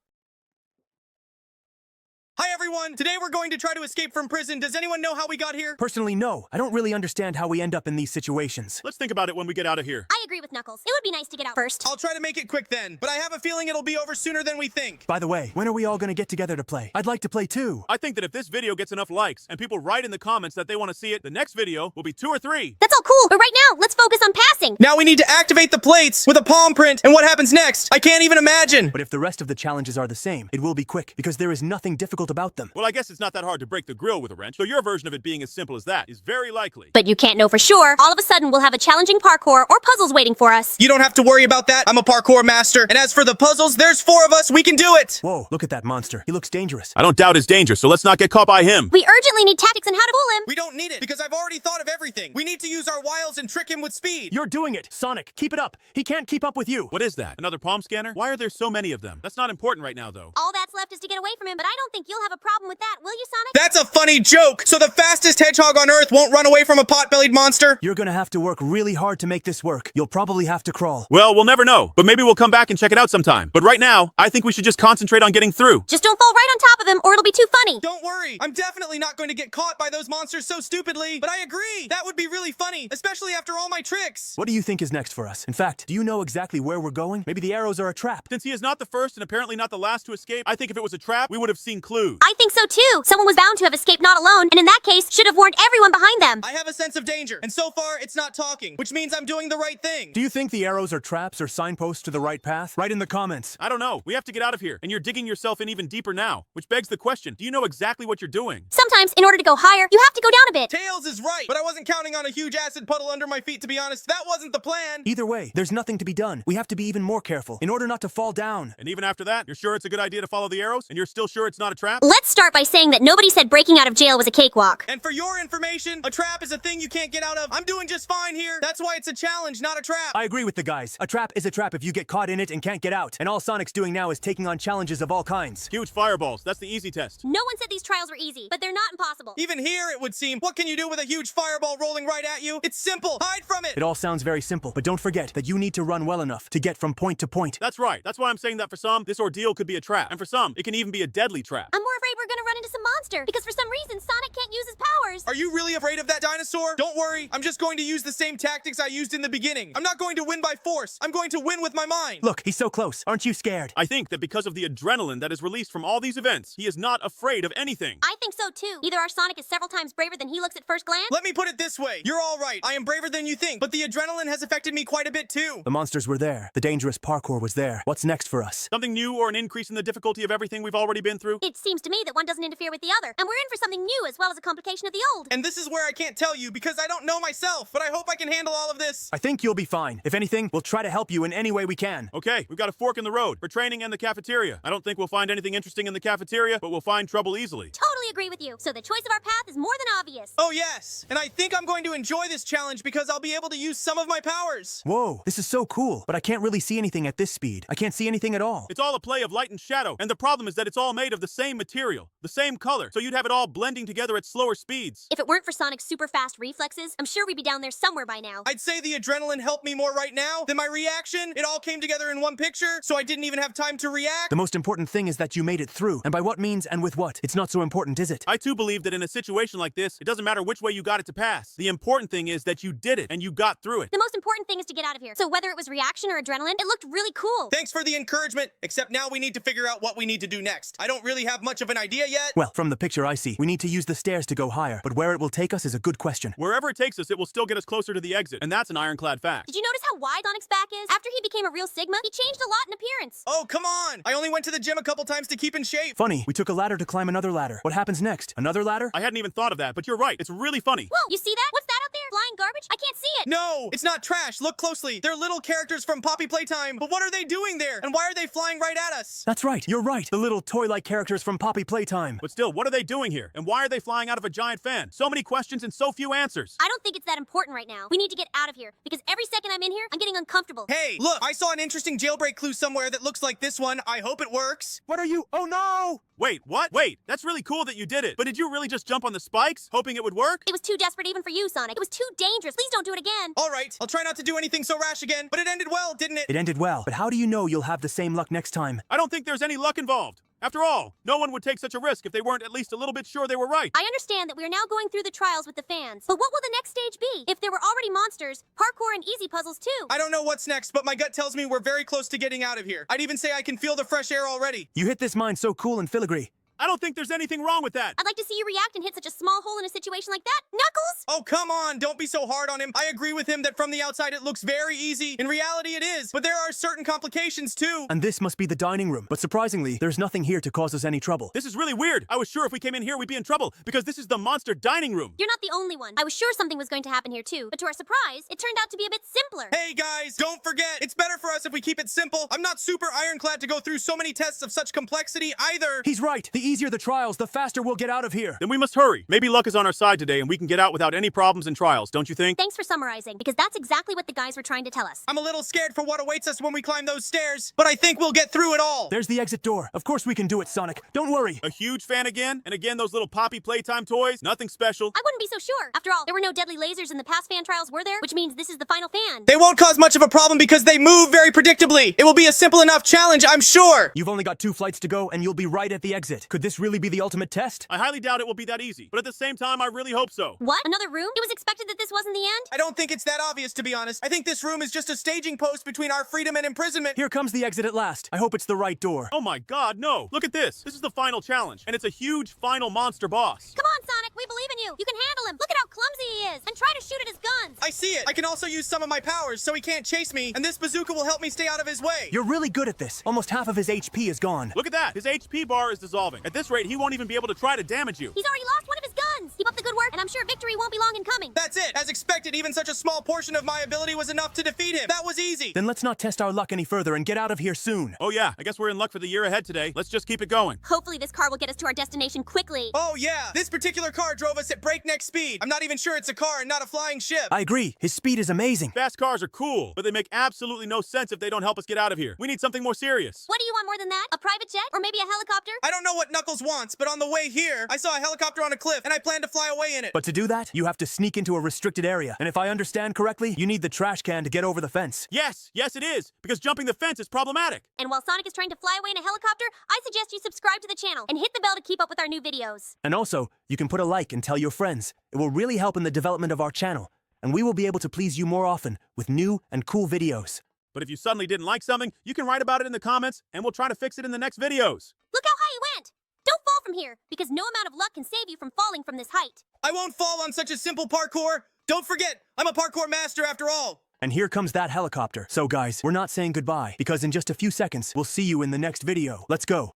Hi everyone! Today we're going to try to escape from prison. Does anyone know how we got here? Personally, no. I don't really understand how we end up in these situations. Let's think about it when we get out of here. I agree with Knuckles. It would be nice to get out first. I'll try to make it quick then, but I have a feeling it'll be over sooner than we think. By the way, when are we all gonna get together to play? I'd like to play too. I think that if this video gets enough likes and people write in the comments that they want to see it, the next video will be 2 or 3. That's all cool, but right now, let's focus on passing. Now we need to activate the plates with a palm print, and what happens next? I can't even imagine. But if the rest of the challenges are the same, it will be quick, because there is nothing difficult about them. Well, I guess it's not that hard to break the grill with a wrench, so your version of it being as simple as that is very likely. But you can't know for sure. All of a sudden, we'll have a challenging parkour or puzzles waiting for us. You don't have to worry about that. I'm a parkour master. And as for the puzzles, there's 4 of us. We can do it. Whoa, look at that monster. He looks dangerous. I don't doubt his danger, so let's not get caught by him. We urgently need tactics on how to fool him. We don't need it because I've already thought of everything. We need to use our wiles and trick him with speed. You're doing it! Sonic, keep it up! He can't keep up with you! What is that? Another palm scanner? Why are there so many of them? That's not important right now, though. All that's left is to get away from him, but I don't think you'll have a problem with that, will you, Sonic? That's a funny joke. So the fastest hedgehog on Earth won't run away from a pot-bellied monster? You're gonna have to work really hard to make this work. You'll probably have to crawl. Well, we'll never know, but maybe we'll come back and check it out sometime. But right now, I think we should just concentrate on getting through. Just don't fall right on top of him, or it'll be too funny. Don't worry. I'm definitely not going to get caught by those monsters so stupidly. But I agree. That would be really funny, especially after all my tricks. What do you think is next for us? In fact, do you know exactly where we're going? Maybe the arrows are a trap. Since he is not the first and apparently not the last to escape, I think if it was a trap, we would have seen clues. I think so too. Someone was bound to have escaped not alone, and in that case, should have warned everyone behind them. I have a sense of danger, and so far, it's not talking, which means I'm doing the right thing. Do you think the arrows are traps or signposts to the right path? Write in the comments. I don't know. We have to get out of here, and you're digging yourself in even deeper now, which begs the question, do you know exactly what you're doing? Sometimes, in order to go higher, you have to go down a bit. Tails is right, but I wasn't counting on a huge acid puddle under my feet, to be honest. That wasn't the plan. Either way, there's nothing to be done. We have to be even more careful in order not to fall down. And even after that, you're sure it's a good idea to follow the arrows? arrows, and you're still sure it's not a trap? Let's start by saying that nobody said breaking out of jail was a cakewalk. And for your information, a trap is a thing you can't get out of. I'm doing just fine here. That's why it's a challenge, not a trap. I agree with the guys. A trap is a trap if you get caught in it and can't get out. And all Sonic's doing now is taking on challenges of all kinds. Huge fireballs. That's the easy test. No one said these trials were easy, but they're not impossible. Even here, it would seem. What can you do with a huge fireball rolling right at you? It's simple. Hide from it. It all sounds very simple, but don't forget that you need to run well enough to get from point to point. That's right. That's why I'm saying that for some, this ordeal could be a trap. And for some, it can even be a deadly trap. I'm more afraid we're gonna run into some monster, because for some reason, Sonic can't use his powers. Are you really afraid of that dinosaur? Don't worry. I'm just going to use the same tactics I used in the beginning. I'm not going to win by force. I'm going to win with my mind. Look, he's so close. Aren't you scared? I think that because of the adrenaline that is released from all these events, he is not afraid of anything. I think so too. Either our Sonic is several times braver than he looks at first glance. Let me put it this way. You're all right. I am braver than you think, but the adrenaline has affected me quite a bit too. The monsters were there. The dangerous parkour was there. What's next for us? Something new or an increase in the difficulty of everything we've already been through? It seems to me that one doesn't interfere with the other, and we're in for something new as well as a complication of the old. And this is where I can't tell you because I don't know myself, but I hope I can handle all of this. I think you'll be fine. If anything, we'll try to help you in any way we can. Okay, we've got a fork in the road for training and the cafeteria. I don't think we'll find anything interesting in the cafeteria, but we'll find trouble easily. Totally agree with you. So the choice of our path is more than obvious. Oh yes, and I think I'm going to enjoy this challenge because I'll be able to use some of my powers. Whoa, this is so cool, but I can't really see anything at this speed. I can't see anything at all. It's all a play of light and shadow, and the problem is that it's all made of the same material, the same color, so you'd have it all blending together at slower speeds. If it weren't for Sonic's super fast reflexes, I'm sure we'd be down there somewhere by now. I'd say the adrenaline helped me more right now than my reaction. It all came together in one picture, so I didn't even have time to react. The most important thing is that you made it through, and by what means and with what. It's not so important, is it? I too believe that in a situation like this, it doesn't matter which way you got it to pass. The important thing is that you did it, and you got through it. The most important thing is to get out of here. So whether it was reaction or adrenaline, it looked really cool. Thanks for the encouragement, except now we need to figure out what we need to do next. I don't really have much of an idea yet. Well, from the picture I see, we need to use the stairs to go higher, but where it will take us is a good question. Wherever it takes us, it will still get us closer to the exit, and that's an ironclad fact. Did you notice how wide Sonic's back is? After he became a real Sigma, he changed a lot in appearance. Oh, come on. I only went to the gym a couple times to keep in shape. Funny, we took a ladder to climb another ladder. What happens next? Another ladder? I hadn't even thought of that, but you're right. It's really funny. Whoa, you see that? What's that out there? Flying garbage? I can't see it. No, it's not trash. Look closely. They're little characters from Poppy Playtime. But what are they doing there? And why are they flying right at us? That's right, you're right. The little toy-like characters from Poppy Playtime. But still, what are they doing here? And why are they flying out of a giant fan? So many questions and so few answers. I don't think it's that important right now. We need to get out of here, because every second I'm in here, I'm getting uncomfortable. Hey, look, I saw an interesting jailbreak clue somewhere that looks like this one. I hope it works. What are you? Oh no! Wait, what? Wait, that's really cool that you did it. But did you really just jump on the spikes, hoping it would work? It was too desperate even for you, Sonic. It was too dangerous. Please don't do it again. All right, I'll try not to do anything so rash again, but it ended well, didn't it? It ended well, but how do you know you'll have the same luck next time? I don't think there's any luck involved. After all, no one would take such a risk if they weren't at least a little bit sure they were right. I understand that we are now going through the trials with the fans, but what will the next stage be? If there were already monsters, parkour and easy puzzles too. I don't know what's next, but my gut tells me we're very close to getting out of here. I'd even say I can feel the fresh air already. You hit this mine so cool and filigree. I don't think there's anything wrong with that. I'd like to see you react and hit such a small hole in a situation like that. Knuckles! Oh, come on, don't be so hard on him. I agree with him that from the outside it looks very easy. In reality it is, but there are certain complications too. And this must be the dining room. But surprisingly, there's nothing here to cause us any trouble. This is really weird. I was sure if we came in here we'd be in trouble, because this is the monster dining room. You're not the only one. I was sure something was going to happen here too, but to our surprise, it turned out to be a bit simpler. Hey guys, don't forget, it's better for us if we keep it simple. I'm not super ironclad to go through so many tests of such complexity either. He's right. The easier the trials, the faster we'll get out of here. Then we must hurry. Maybe luck is on our side today and we can get out without any problems and trials, don't you think? Thanks for summarizing, because that's exactly what the guys were trying to tell us. I'm a little scared for what awaits us when we climb those stairs, but I think we'll get through it all. There's the exit door. Of course we can do it, Sonic. Don't worry. A huge fan again? And again, those little Poppy Playtime toys? Nothing special. I wouldn't be so sure. After all, there were no deadly lasers in the past fan trials, were there? Which means this is the final fan. They won't cause much of a problem because they move very predictably. It will be a simple enough challenge, I'm sure. You've only got 2 flights to go and you'll be right at the exit. Could this really be the ultimate test? I highly doubt it will be that easy, but at the same time, I really hope so. What? Another room? It was expected that this wasn't the end? I don't think it's that obvious, to be honest. I think this room is just a staging post between our freedom and imprisonment. Here comes the exit at last. I hope it's the right door. Oh my god, no. Look at this. This is the final challenge, and it's a huge final monster boss. Come on, Sonic. We believe in you. You can handle him. Look at how clumsy he is. And try to shoot at his guns. I see it. I can also use some of my powers so he can't chase me, and this bazooka will help me stay out of his way. You're really good at this. Almost half of his HP is gone. Look at that. His HP bar is dissolving. At this rate, he won't even be able to try to damage you. He's already lost one of his guns. Keep up the good work, and I'm sure victory won't be long in coming. That's it. As expected, even such a small portion of my ability was enough to defeat him. That was easy. Then let's not test our luck any further and get out of here soon. Oh yeah, I guess we're in luck for the year ahead today. Let's just keep it going. Hopefully this car will get us to our destination quickly. Oh yeah, this particular car drove us at breakneck speed. I'm not even sure it's a car and not a flying ship. I agree. His speed is amazing. Fast cars are cool, but they make absolutely no sense if they don't help us get out of here. We need something more serious. What do you want more than that? A private jet? Or maybe a helicopter? I don't know what Knuckles wants, but on the way here, I saw a helicopter on a cliff and I plan to fly away in it. But to do that, you have to sneak into a restricted area. And if I understand correctly, you need the trash can to get over the fence. Yes, it is, because jumping the fence is problematic. And while Sonic is trying to fly away in a helicopter, I suggest you subscribe to the channel and hit the bell to keep up with our new videos. And also, you can put a like and tell your friends. It will really help in the development of our channel. And we will be able to please you more often with new and cool videos. But if you suddenly didn't like something, you can write about it in the comments, and we'll try to fix it in the next videos. Look how high you went! Don't fall from here, because no amount of luck can save you from falling from this height. I won't fall on such a simple parkour. Don't forget, I'm a parkour master after all. And here comes that helicopter. So guys, we're not saying goodbye, because in just a few seconds, we'll see you in the next video. Let's go.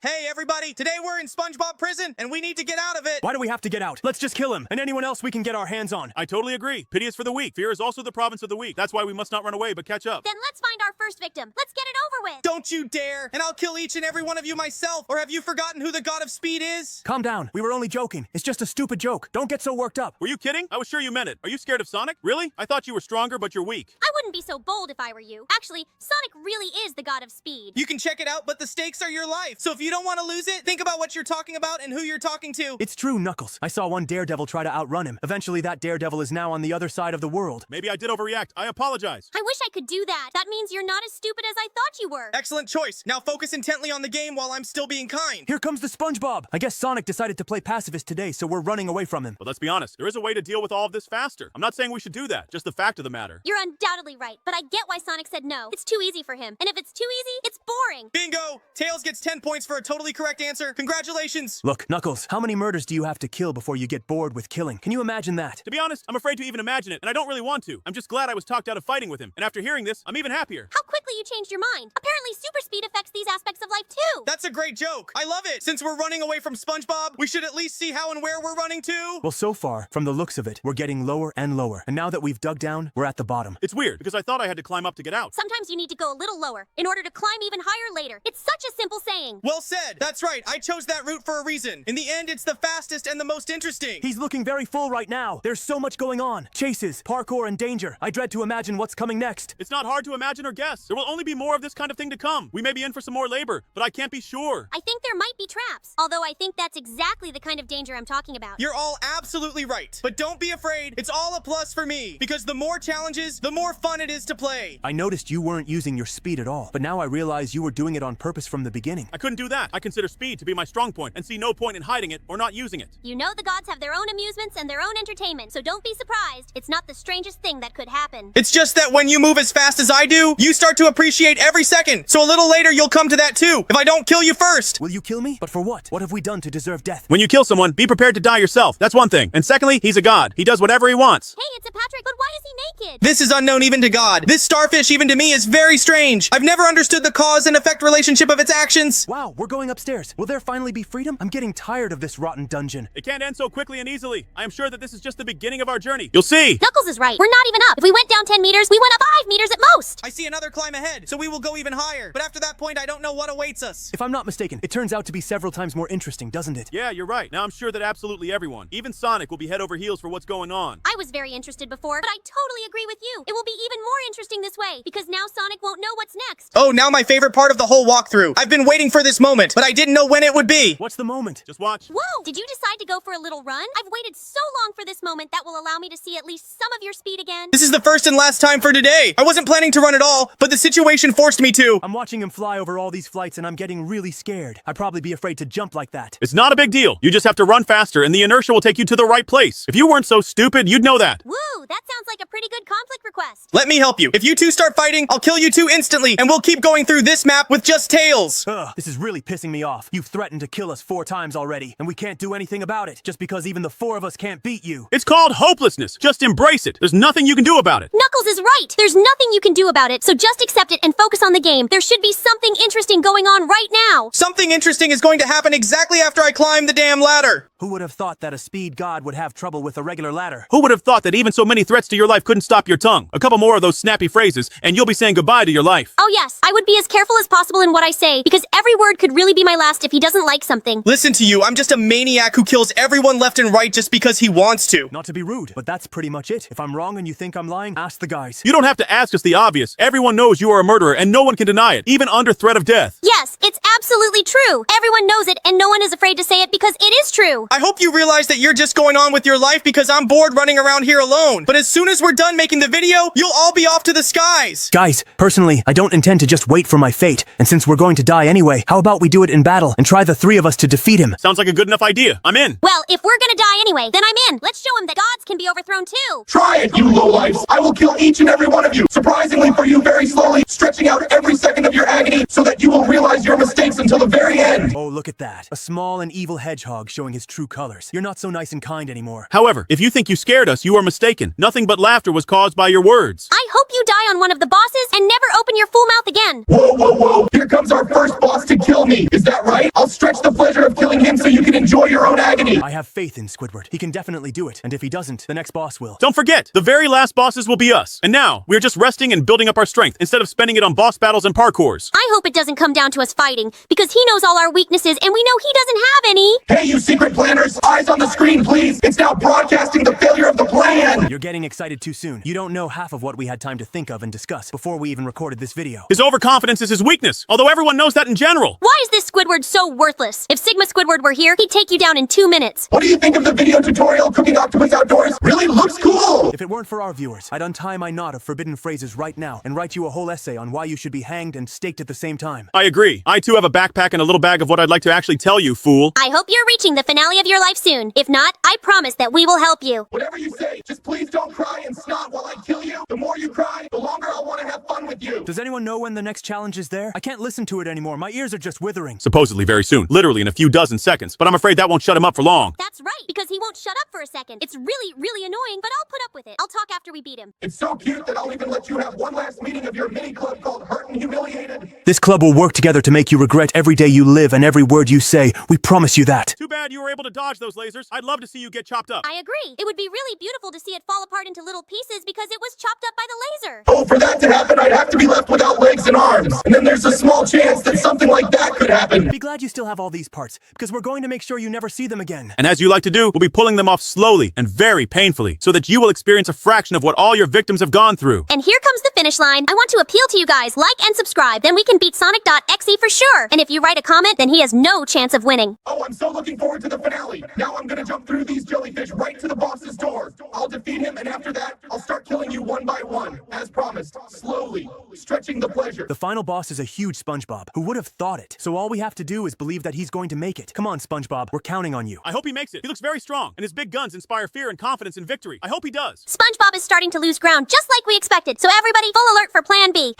Hey everybody, today we're in SpongeBob prison and we need to get out of it. Why do we have to get out? Let's just kill him and anyone else we can get our hands on. I totally agree. Pity is for the weak. Fear is also the province of the weak. That's why we must not run away, but catch up. Then let's find our first victim. Let's get it over with. Don't you dare, and I'll kill each and every one of you myself. Or have you forgotten who the God of Speed is? Calm down. We were only joking. It's just a stupid joke. Don't get so worked up. Were you kidding? I was sure you meant it. Are you scared of Sonic? Really? I thought you were stronger, but you're weak. I wouldn't be so bold if I were you. Actually, Sonic really is the God of Speed. You can check it out, but the stakes are your life. So if you don't want to lose it, think about what you're talking about and who you're talking to. It's true, Knuckles. I saw one daredevil try to outrun him. Eventually, that daredevil is now on the other side of the world. Maybe I did overreact. I apologize. I wish I could do that. That means you're not as stupid as I thought you were. Excellent choice. Now focus intently on the game while I'm still being kind. Here comes the SpongeBob. I guess Sonic decided to play pacifist today, so we're running away from him. But let's be honest, there is a way to deal with all of this faster. I'm not saying we should do that, just the fact of the matter. You're undoubtedly right, but I get why Sonic said no. It's too easy for him. And if it's too easy, it's boring. Bingo! Tails gets 10 points for a totally correct answer. Congratulations! Look, Knuckles, how many murders do you have to kill before you get bored with killing? Can you imagine that? To be honest, I'm afraid to even imagine it, and I don't really want to. I'm just glad I was talked out of fighting with him, and after hearing this, I'm even happier. How quickly you changed your mind. Apparently super speed affects these aspects of life too. That's a great joke. I love it. Since we're running away from SpongeBob, we should at least see how and where we're running to. Well, so far, from the looks of it, we're getting lower and lower. And now that we've dug down, we're at the bottom. It's weird, because I thought I had to climb up to get out. Sometimes you need to go a little lower in order to climb even higher later. It's such a simple saying. Well said. That's right. I chose that route for a reason. In the end, it's the fastest and the most interesting. He's looking very full right now. There's so much going on. Chases, parkour, and danger. I dread to imagine what's coming next. It's not hard to imagine or guess. There will only be more of this kind of thing to come. We may be in for some more labor, but I can't be sure. I think there might be traps. Although I think that's exactly the kind of danger I'm talking about. You're all absolutely right. But don't be afraid. It's all a plus for me. Because the more challenges, the more fun it is to play. I noticed you weren't using your speed at all. But now I realize you were doing it on purpose from the beginning. I couldn't do that. I consider speed to be my strong point and see no point in hiding it or not using it. You know the gods have their own amusements and their own entertainment, so don't be surprised. It's not the strangest thing that could happen. It's just that when you move as fast as I do, you start to appreciate every second. So a little later, you'll come to that too, if I don't kill you first. Will you kill me? But for what? What have we done to deserve death? When you kill someone, be prepared to die yourself. That's one thing. And secondly, he's a god. He does whatever he wants. Hey, it's a Patrick, but why is he naked? This is unknown even to God. This starfish, even to me, is very strange. I've never understood the cause and effect relationship of its actions. Wow, we're going upstairs. Will there finally be freedom? I'm getting tired of this rotten dungeon. It can't end so quickly and easily. I am sure that this is just the beginning of our journey. You'll see. Knuckles is right. We're not even up. If we went down 10 meters, we went up 5 meters at most. I see another climb ahead, so we will go even higher. But after that point, I don't know what awaits us. If I'm not mistaken, it turns out to be several times more interesting, doesn't it? Yeah, you're right. Now I'm sure that absolutely everyone, even Sonic, will be head over heels for what's going on. I was very interested before, but I totally agree with you. It will be even more interesting this way, because now Sonic won't know what's next. Oh, now my favorite part of the whole walkthrough. I've been waiting for this moment, but I didn't know when it would be. What's the moment? Just watch. Whoa! Did you decide to go for a little run? I've waited so long for this moment that will allow me to see at least some of your speed again. This is the first and last time for today. I wasn't planning to run at all, but the situation forced me to. I'm watching him fly over all these flights and I'm getting really scared. I'd probably be afraid to jump like that. It's not a big deal. You just have to run faster and the inertia will take you to the right place. If you weren't so stupid, you'd know that. Woo! That sounds like a pretty good conflict request. Let me help you. If you two start fighting, I'll kill you two instantly, and we'll keep going through this map with just Tails. Ugh, this is really really pissing me off. You've threatened to kill us 4 times already, and we can't do anything about it, just because even the 4 of us can't beat you. It's called hopelessness. Just embrace it. There's nothing you can do about it. Knuckles is right. There's nothing you can do about it, so just accept it and focus on the game. There should be something interesting going on right now. Something interesting is going to happen exactly after I climb the damn ladder. Who would have thought that a speed god would have trouble with a regular ladder? Who would have thought that even so many threats to your life couldn't stop your tongue? A couple more of those snappy phrases, and you'll be saying goodbye to your life. Oh yes, I would be as careful as possible in what I say, because every word could really be my last if he doesn't like something. Listen to you, I'm just a maniac who kills everyone left and right just because he wants to. Not to be rude, but that's pretty much it. If I'm wrong and you think I'm lying, ask the guys. You don't have to ask us the obvious. Everyone knows you are a murderer, and no one can deny it, even under threat of death. Yes, it's absolutely true. Everyone knows it, and no one is afraid to say it because it is true. I hope you realize that you're just going on with your life because I'm bored running around here alone. But as soon as we're done making the video, you'll all be off to the skies. Guys, personally, I don't intend to just wait for my fate, and since we're going to die anyway, how about we do it in battle and try the 3 of us to defeat him? Sounds like a good enough idea. I'm in. Well, if we're gonna die anyway, then I'm in. Let's show him that gods can be overthrown too. Try it, you lowlifes! I will kill each and every one of you, surprisingly for you very slowly, stretching out every second of your agony so that you will realize your mistakes until the very end. Oh, look at that. A small and evil hedgehog showing his true colors. You're not so nice and kind anymore. However, if you think you scared us, you are mistaken. Nothing but laughter was caused by your words. I hope you die on one of the bosses and never open your full mouth again. Whoa, whoa, whoa! Here comes our first boss to kill me. Is that right? I'll stretch the pleasure of killing him so you can enjoy your own agony. I have faith in Squidward. He can definitely do it, and if he doesn't, the next boss will. Don't forget, the very last bosses will be us. And now, we're just resting and building up our strength instead of spending it on boss battles and parkours. I hope it doesn't come down to us fighting, because he knows all our weaknesses and we know he doesn't have any. Hey, you secret planners! Eyes on the screen, please! It's now broadcasting the failure of the plan! You're getting excited too soon. You don't know half of what we had time to think of and discuss before we even recorded this video. His overconfidence is his weakness, although everyone knows that in general. Why is this Squidward so worthless? If Sigma Squidward were here, he'd take you down in 2 minutes. What do you think of the video tutorial Cooking Octopus Outdoors? Really looks cool! If it weren't for our viewers, I'd untie my knot of forbidden phrases right now and write you a whole essay on why you should be hanged and staked at the same time. I agree. I too have a backpack and a little bag of what I'd like to actually tell you, fool. I hope you're reaching the finale of your life soon. If not, I promise that we will help you. Whatever you say, just please don't cry and snot while I kill you. The more you cry, the longer I'll want to have fun with you. Does anyone know when the next challenge is there? I can't listen to it anymore. My ears are just withering. Supposedly very soon, literally in a few dozen seconds, but I'm afraid that won't shut him up for long. That's right, because he won't shut up for a second. It's really, really annoying, but I'll put up with it. I'll talk after we beat him. It's so cute that I'll even let you have one last meeting of your mini club called Hurt and Humiliated. This club will work together to make you regret every day you live and every word you say. We promise you that. Too bad you were able to dodge those lasers. I'd love to see you get chopped up. I agree. It would be really beautiful to see it fall apart into little pieces because it was chopped up by the laser. Oh, for that to happen, I'd have to be left without legs and arms. And then there's a small chance that something like that could happen. Be glad you still have all these parts, because we're going to make sure you never see them again. And as you like to do, we'll be pulling them off slowly and very painfully, so that you will experience a fraction of what all your victims have gone through. And here comes the finish line. I want to appeal to you guys. Like and subscribe. Then we can beat Sonic.exe for sure. And if you write a comment, then he has no chance of winning. Oh, I'm so looking forward to the finale. Now I'm gonna jump through these jellyfish right to the boss's door. I'll defeat him, and after that, I'll start killing you one by one, as promised, slowly, stretching the pleasure. The final boss is a huge SpongeBob. Who would have thought it? So all we have to do is believe that he's going to make it. Come on, SpongeBob. We're counting on you. I hope he makes it. He looks very strong, and his big guns inspire fear and confidence in victory. I hope he does. SpongeBob is starting to lose ground, just like we expected. So everybody, full alert for Plan B.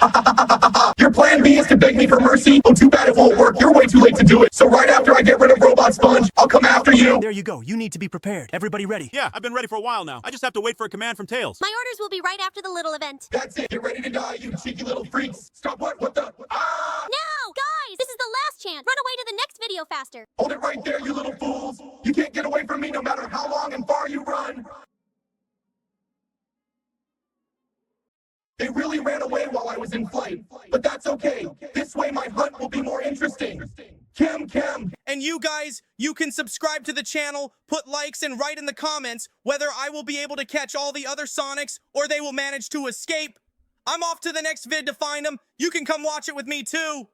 Your plan B is to beg me for mercy? Oh, too bad it won't work. You're way too late to do it. So right after I get rid of Robot Sponge, I'll come after you. There you go. You need to be prepared. Everybody ready? Yeah, I've been ready for a while now. I just have to wait for a command from Tails. My orders will be right after the little event. That's it. Get ready to die, you cheeky little freaks. Stop what? What the? Ah! No! Guys, this is the last chance. Run away to the next video faster. Hold it right there, you little fools. You can't get away from me no matter how long and far you run. They really ran away while I was in flight, but that's okay. This way my hunt will be more interesting. Kim. And you guys, you can subscribe to the channel, put likes, and write in the comments whether I will be able to catch all the other Sonics or they will manage to escape. I'm off to the next vid to find them. You can come watch it with me too.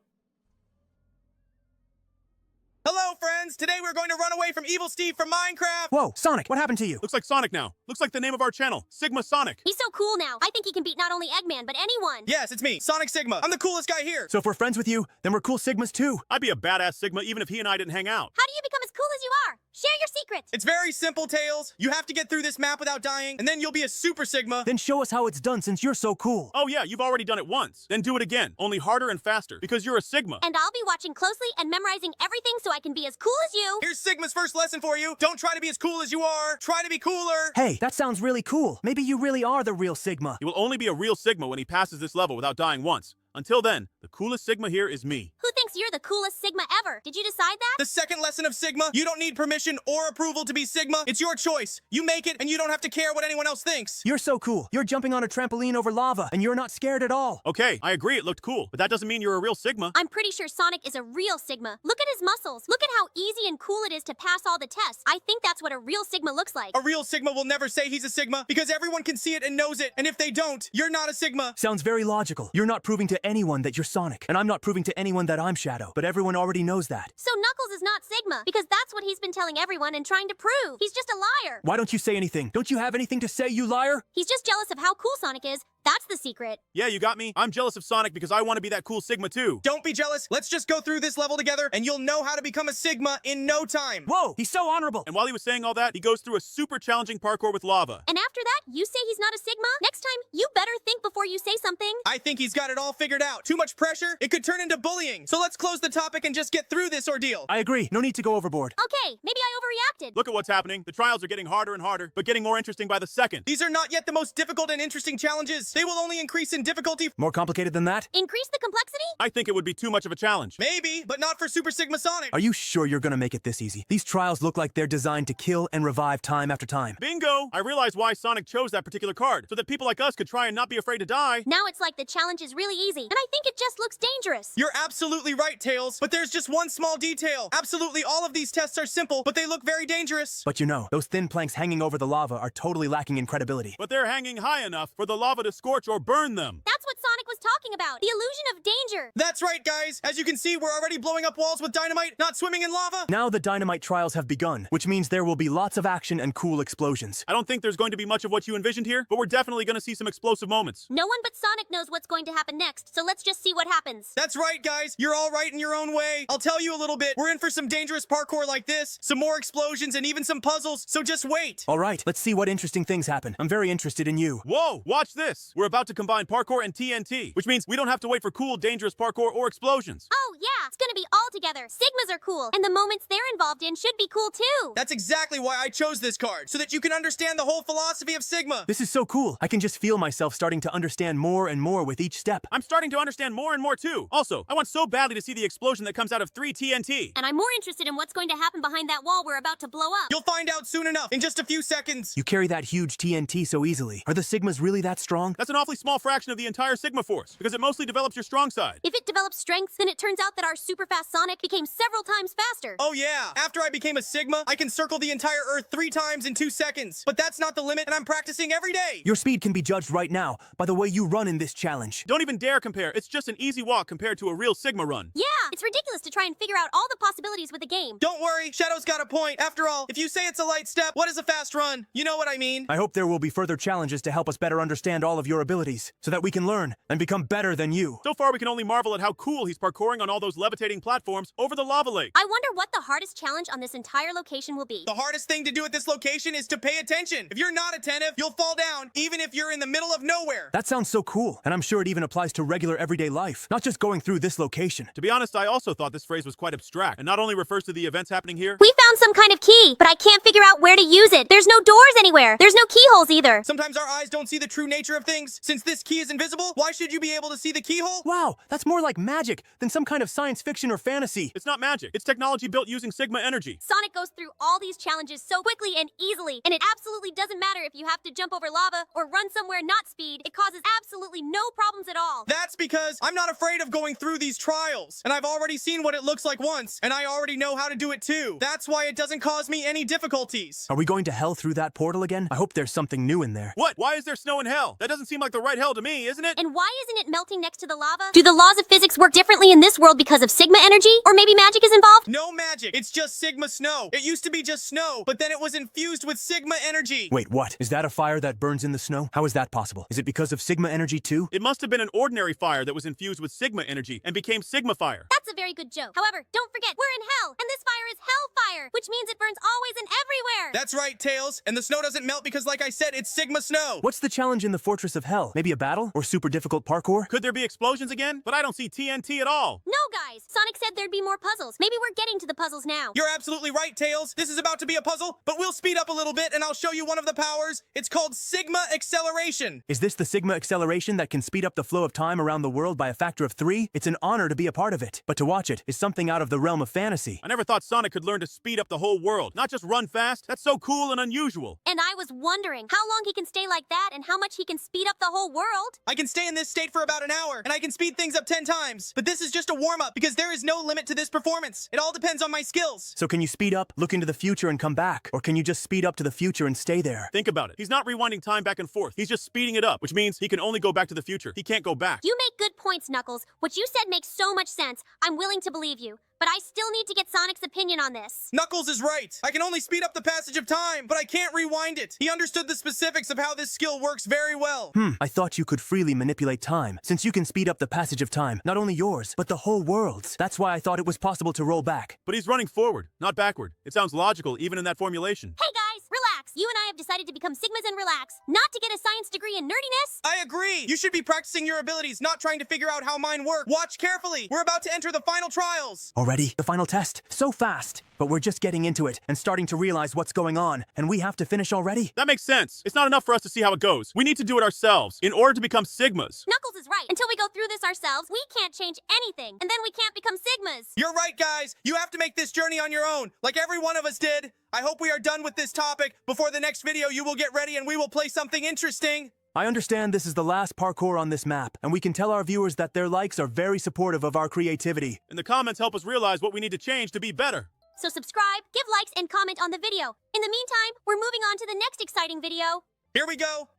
Hello, friends. Today we're going to run away from Evil Steve from Minecraft. Whoa, Sonic, what happened to you? Looks like Sonic now. Looks like the name of our channel, Sigma Sonic. He's so cool now. I think he can beat not only Eggman, but anyone. Yes, it's me, Sonic Sigma. I'm the coolest guy here. So if we're friends with you, then we're cool Sigmas too. I'd be a badass Sigma even if he and I didn't hang out. How do you become as cool as you are? Share your secret. It's very simple, Tails. You have to get through this map without dying, and then you'll be a Super Sigma. Then show us how it's done since you're so cool. Oh yeah, you've already done it once. Then do it again, only harder and faster, because you're a Sigma. And I'll be watching closely and memorizing everything so I can be as cool as you. Here's Sigma's first lesson for you. Don't try to be as cool as you are. Try to be cooler. Hey, that sounds really cool. Maybe you really are the real Sigma. He will only be a real Sigma when he passes this level without dying once. Until then, the coolest Sigma here is me. Who thinks you're the coolest Sigma ever? Did you decide that? The second lesson of Sigma, you don't need permission or approval to be Sigma. It's your choice. You make it, and you don't have to care what anyone else thinks. You're so cool. You're jumping on a trampoline over lava, and you're not scared at all. Okay, I agree it looked cool, but that doesn't mean you're a real Sigma. I'm pretty sure Sonic is a real Sigma. Look at his muscles. Look at how easy and cool it is to pass all the tests. I think that's what a real Sigma looks like. A real Sigma will never say he's a Sigma because everyone can see it and knows it. And if they don't, you're not a Sigma. Sounds very logical. You're not proving to anyone that you're Sonic, and I'm not proving to anyone that I'm Shadow, but everyone already knows that. So Knuckles is not Sigma, because that's what he's been telling everyone and trying to prove. He's just a liar. Why don't you say anything? Don't you have anything to say, you liar? He's just jealous of how cool Sonic is. That's the secret. Yeah, you got me. I'm jealous of Sonic because I want to be that cool Sigma too. Don't be jealous. Let's just go through this level together, and you'll know how to become a Sigma in no time. Whoa, he's so honorable. And while he was saying all that, he goes through a super challenging parkour with lava. And after that, you say he's not a Sigma? Next time, you better think before you say something. I think he's got it all figured out. Too much pressure, it could turn into bullying. So let's close the topic and just get through this ordeal. I agree. No need to go overboard. Okay, maybe I overreacted. Look at what's happening. The trials are getting harder and harder, but getting more interesting by the second. These are not yet the most difficult and interesting challenges. They will only increase in difficulty. More complicated than that? Increase the complexity? I think it would be too much of a challenge. Maybe, but not for Super Sigma Sonic. Are you sure you're gonna make it this easy? These trials look like they're designed to kill and revive time after time. Bingo! I realized why Sonic chose that particular card, so that people like us could try and not be afraid to die. Now it's like the challenge is really easy, and I think it just looks dangerous. You're absolutely right, Tails, but there's just one small detail. Absolutely all of these tests are simple, but they look very dangerous. But you know, those thin planks hanging over the lava are totally lacking in credibility. But they're hanging high enough for the lava to scorch or burn them. That's what Sonic was talking about. The illusion of danger. That's right, guys. As you can see, we're already blowing up walls with dynamite, not swimming in lava. Now the dynamite trials have begun, which means there will be lots of action and cool explosions. I don't think there's going to be much of what you envisioned here, but we're definitely going to see some explosive moments. No one but Sonic knows what's going to happen next, so let's just see what happens. That's right, guys. You're all right in your own way. I'll tell you a little bit. We're in for some dangerous parkour like this, some more explosions, and even some puzzles, so just wait. All right, let's see what interesting things happen. I'm very interested in you. Whoa, watch this. We're about to combine parkour and TNT, which means we don't have to wait for cool, dangerous parkour or explosions. Oh, yeah, it's gonna be all together. Sigmas are cool, and the moments they're involved in should be cool too. That's exactly why I chose this card, so that you can understand the whole philosophy of Sigma. This is so cool. I can just feel myself starting to understand more and more with each step. I'm starting to understand more and more too. Also, I want so badly to see the explosion that comes out of 3 TNT. And I'm more interested in what's going to happen behind that wall we're about to blow up. You'll find out soon enough, in just a few seconds. You carry that huge TNT so easily. Are the Sigmas really that strong? That's an awfully small fraction of the entire Sigma force, because it mostly develops your strong side. If it develops strength, then it turns out that our super fast Sonic became several times faster. Oh yeah, after I became a Sigma, I can circle the entire Earth 3 times in 2 seconds. But that's not the limit, and I'm practicing every day. Your speed can be judged right now by the way you run in this challenge. Don't even dare compare. It's just an easy walk compared to a real Sigma run. Yeah, it's ridiculous to try and figure out all the possibilities with the game. Don't worry, Shadow's got a point. After all, if you say it's a light step, what is a fast run? You know what I mean. I hope there will be further challenges to help us better understand all of your abilities, so that we can learn and become better than you. So far, we can only marvel at how cool he's parkouring on all those levitating platforms over the lava lake. I wonder what the hardest challenge on this entire location will be. The hardest thing to do at this location is to pay attention. If you're not attentive, you'll fall down, even if you're in the middle of nowhere. That sounds so cool, and I'm sure it even applies to regular everyday life, not just going through this location. To be honest, I also thought this phrase was quite abstract, and not only refers to the events happening here. We found some kind of key, but I can't figure out where to use it. There's no doors anywhere. There's no keyholes either. Sometimes our eyes don't see the true nature of things. Since this key is invisible, why should you be able to see the keyhole? Wow, that's more like magic than some kind of science fiction or fantasy. It's not magic. It's technology built using Sigma energy. Sonic goes through all these challenges so quickly and easily, and it absolutely doesn't matter if you have to jump over lava or run somewhere not speed. It causes absolutely no problems at all. That's because I'm not afraid of going through these trials, and I've already seen what it looks like once, and I already know how to do it too. That's why it doesn't cause me any difficulties. Are we going to hell through that portal again? I hope there's something new in there. What? Why is there snow in hell? That doesn't seem like the right hell to me, isn't it? And why isn't it melting next to the lava? Do the laws of physics work differently in this world because of Sigma energy? Or maybe magic is involved? No magic. It's just Sigma snow. It used to be just snow, but then it was infused with Sigma energy. Wait, what? Is that a fire that burns in the snow? How is that possible? Is it because of Sigma energy too? It must have been an ordinary fire that was infused with Sigma energy and became Sigma fire. That's That's a very good joke. However, don't forget, we're in hell, and this fire is hellfire, which means it burns always and everywhere. That's right, Tails. And the snow doesn't melt because, like I said, it's Sigma snow. What's the challenge in the Fortress of Hell? Maybe a battle? Or super difficult parkour? Could there be explosions again? But I don't see TNT at all. No, guys. Sonic said there'd be more puzzles. Maybe we're getting to the puzzles now. You're absolutely right, Tails. This is about to be a puzzle, but we'll speed up a little bit and I'll show you one of the powers. It's called Sigma Acceleration. Is this the Sigma acceleration that can speed up the flow of time around the world by a factor of 3? It's an honor to be a part of it. But to watch it is something out of the realm of fantasy. I never thought Sonic could learn to speed up the whole world, not just run fast. That's so cool and unusual. And I was wondering how long he can stay like that and how much he can speed up the whole world. I can stay in this state for about an hour, and I can speed things up 10 times. But this is just a warm-up, because there is no limit to this performance. It all depends on my skills. So can you speed up, look into the future, and come back? Or can you just speed up to the future and stay there? Think about it. He's not rewinding time back and forth. He's just speeding it up, which means he can only go back to the future. He can't go back. You make good points, Knuckles. What you said makes so much sense. I'm willing to believe you. But I still need to get Sonic's opinion on this. Knuckles is right. I can only speed up the passage of time, but I can't rewind it. He understood the specifics of how this skill works very well. I thought you could freely manipulate time, since you can speed up the passage of time, not only yours, but the whole world's. That's why I thought it was possible to roll back. But he's running forward, not backward. It sounds logical even in that formulation. Hey guys, relax. You and I have decided to become Sigmas and relax, not to get a science degree in nerdiness. I agree. You should be practicing your abilities, not trying to figure out how mine work. Watch carefully. We're about to enter the final trials. Already? The final test? So fast. But we're just getting into it and starting to realize what's going on, and we have to finish already? That makes sense. It's not enough for us to see how it goes. We need to do it ourselves in order to become Sigmas. Knuckles is right. Until we go through this ourselves, we can't change anything, and then we can't become Sigmas. You're right, guys. You have to make this journey on your own, like every one of us did. I hope we are done with this topic. Before the next video, you will get ready and we will play something interesting. I understand this is the last parkour on this map, and we can tell our viewers that their likes are very supportive of our creativity. And the comments help us realize what we need to change to be better. So subscribe, give likes, and comment on the video. In the meantime, we're moving on to the next exciting video. Here we go.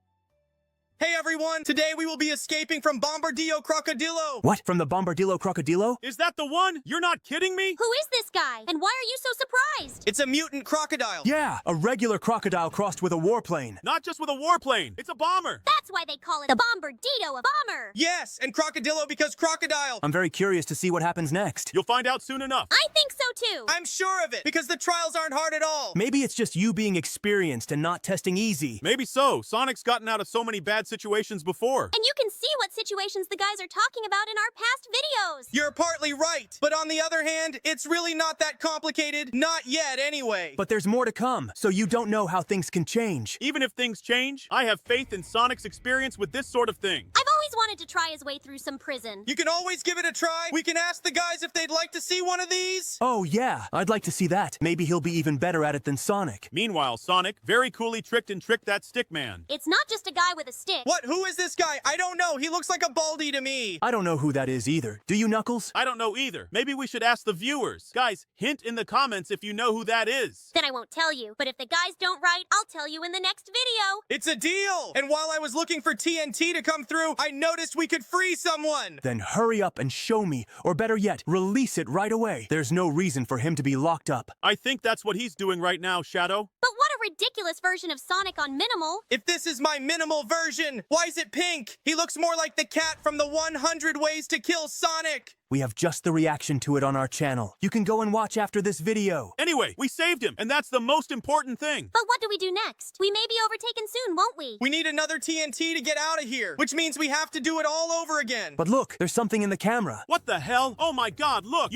Hey everyone, today we will be escaping from Bombardillo Crocodilo. What? From the Bombardillo Crocodilo? Is that the one? You're not kidding me? Who is this guy? And why are you so surprised? It's a mutant crocodile. Yeah, a regular crocodile crossed with a warplane. Not just with a warplane. It's a bomber. That's why they call it the Bombardillo, a bomber. Yes, and Crocodillo because crocodile. I'm very curious to see what happens next. You'll find out soon enough. I think so too. I'm sure of it, because the trials aren't hard at all. Maybe it's just you being experienced and not testing easy. Maybe so. Sonic's gotten out of so many bad situations before. And you can see what situations the guys are talking about in our past videos. You're partly right, but on the other hand, it's really not that complicated. Not yet, anyway. But there's more to come, so you don't know how things can change. Even if things change, I have faith in Sonic's experience with this sort of thing. I've always wanted to try his way through some prison. You can always give it a try. We can ask the guys if they'd like to see one of these. Oh yeah, I'd like to see that. Maybe he'll be even better at it than Sonic. Meanwhile, Sonic very coolly tricked that stick man. It's not just a guy with a stick. What? Who is this guy? I don't know. He looks like a baldy to me. I don't know who that is either. Do you, Knuckles? I don't know either. Maybe we should ask the viewers. Guys, hint in the comments if you know who that is. Then I won't tell you. But if the guys don't write, I'll tell you in the next video. It's a deal. And while I was looking for TNT to come through, I noticed we could free someone. Then hurry up and show me, or better yet, release it right away. There's no reason for him to be locked up. I think that's what he's doing right now, Shadow. But what a ridiculous version of Sonic on Minimal. If this is my minimal version, why is it pink? He looks more like the cat from the 100 Ways to Kill Sonic. We have just the reaction to it on our channel. You can go and watch after this video. Anyway, we saved him, and that's the most important thing. But what do we do next? We may be overtaken soon, won't we? We need another TNT to get out of here, which means we have to do it all over again. But look, there's something in the camera. What the hell? Oh my god, look! You